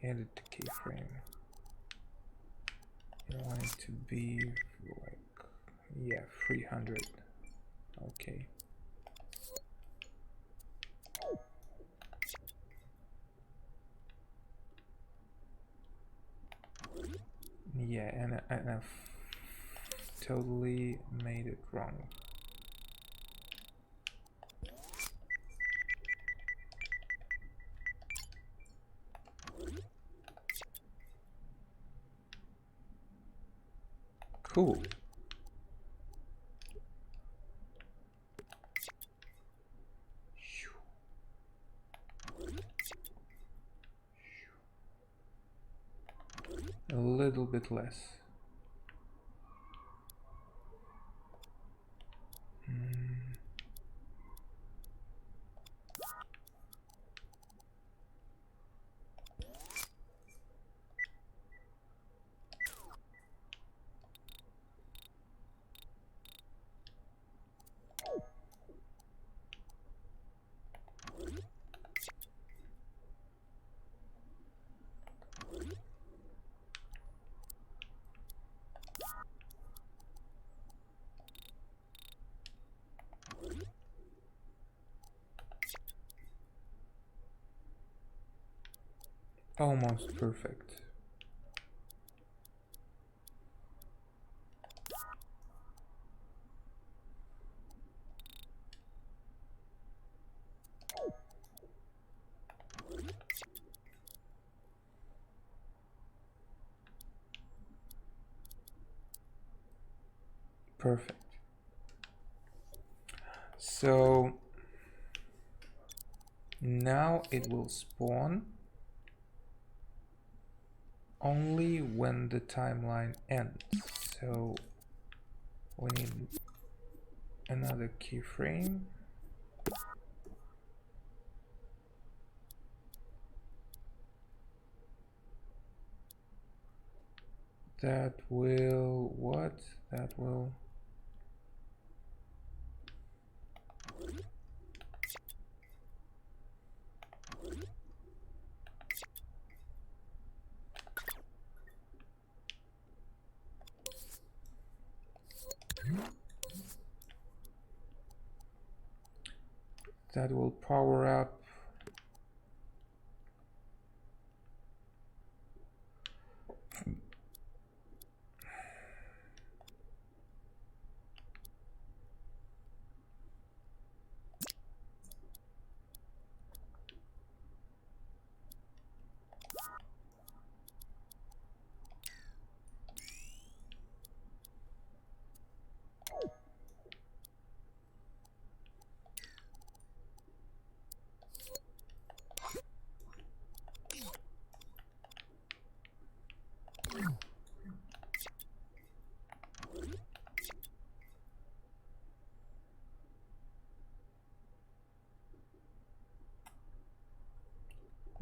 Edit the keyframe. I want it to be like, yeah, 300. Okay. Yeah, and I've totally made it wrong. Cool. A little bit less. Almost perfect. Perfect. So now it will spawn only when the timeline ends. So we need another keyframe. That will what? That will power up.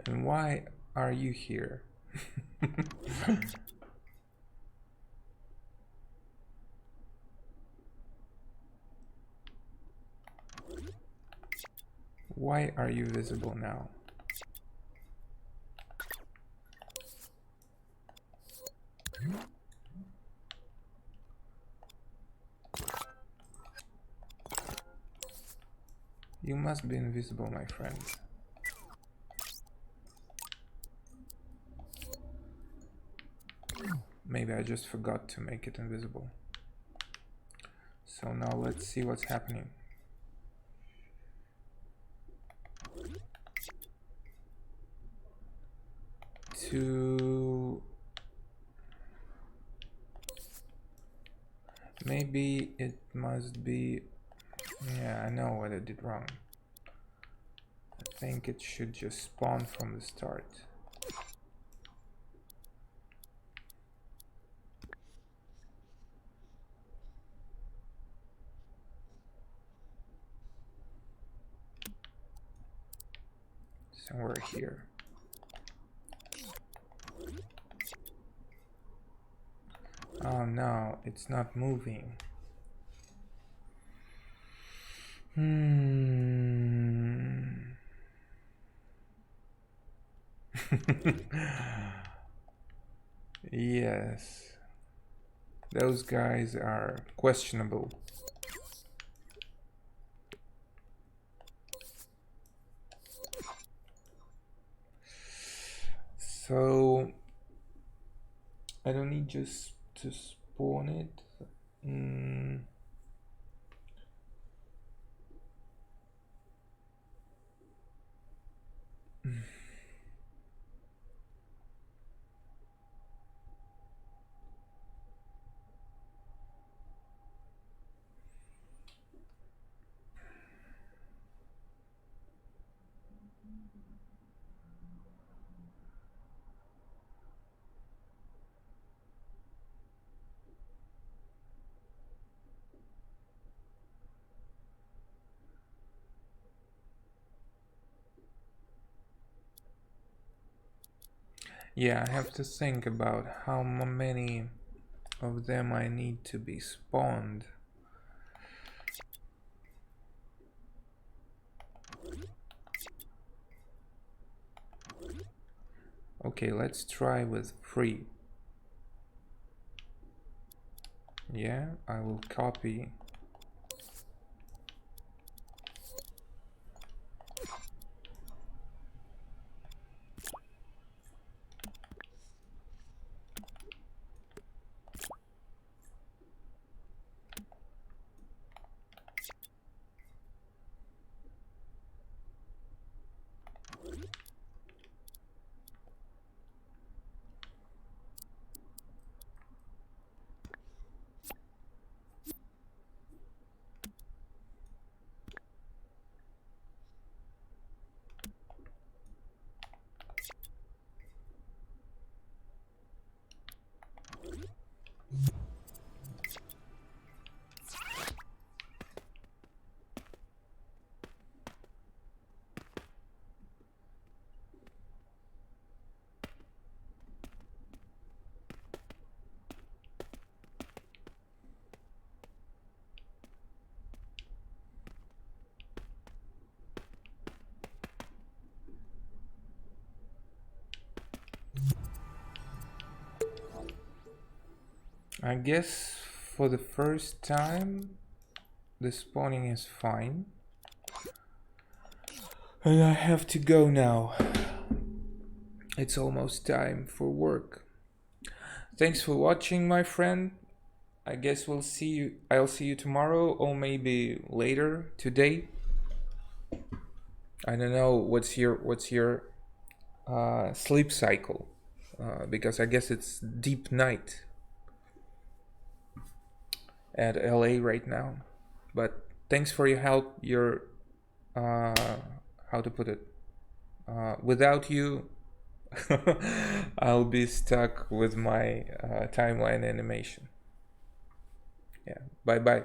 And why are you here? Why are you visible now? You must be invisible, my friend. Maybe I just forgot to make it invisible. So now let's see what's happening. Maybe it must be... Yeah, I know what I did wrong. I think it should just spawn from the start. Somewhere here. Oh no, it's not moving. Yes. Those guys are questionable. So I don't need just to spawn it. Yeah, I have to think about how many of them I need to be spawned. Okay, let's try with 3. Yeah, I will copy. I guess for the first time the spawning is fine. And I have to go now. It's almost time for work. Thanks for watching, my friend. I guess I'll see you tomorrow, or maybe later today. I don't know what's your sleep cycle, because I guess it's deep night at LA right now. But thanks for your help. Your how to put it? Without you, I'll be stuck with my timeline animation. Yeah. Bye bye.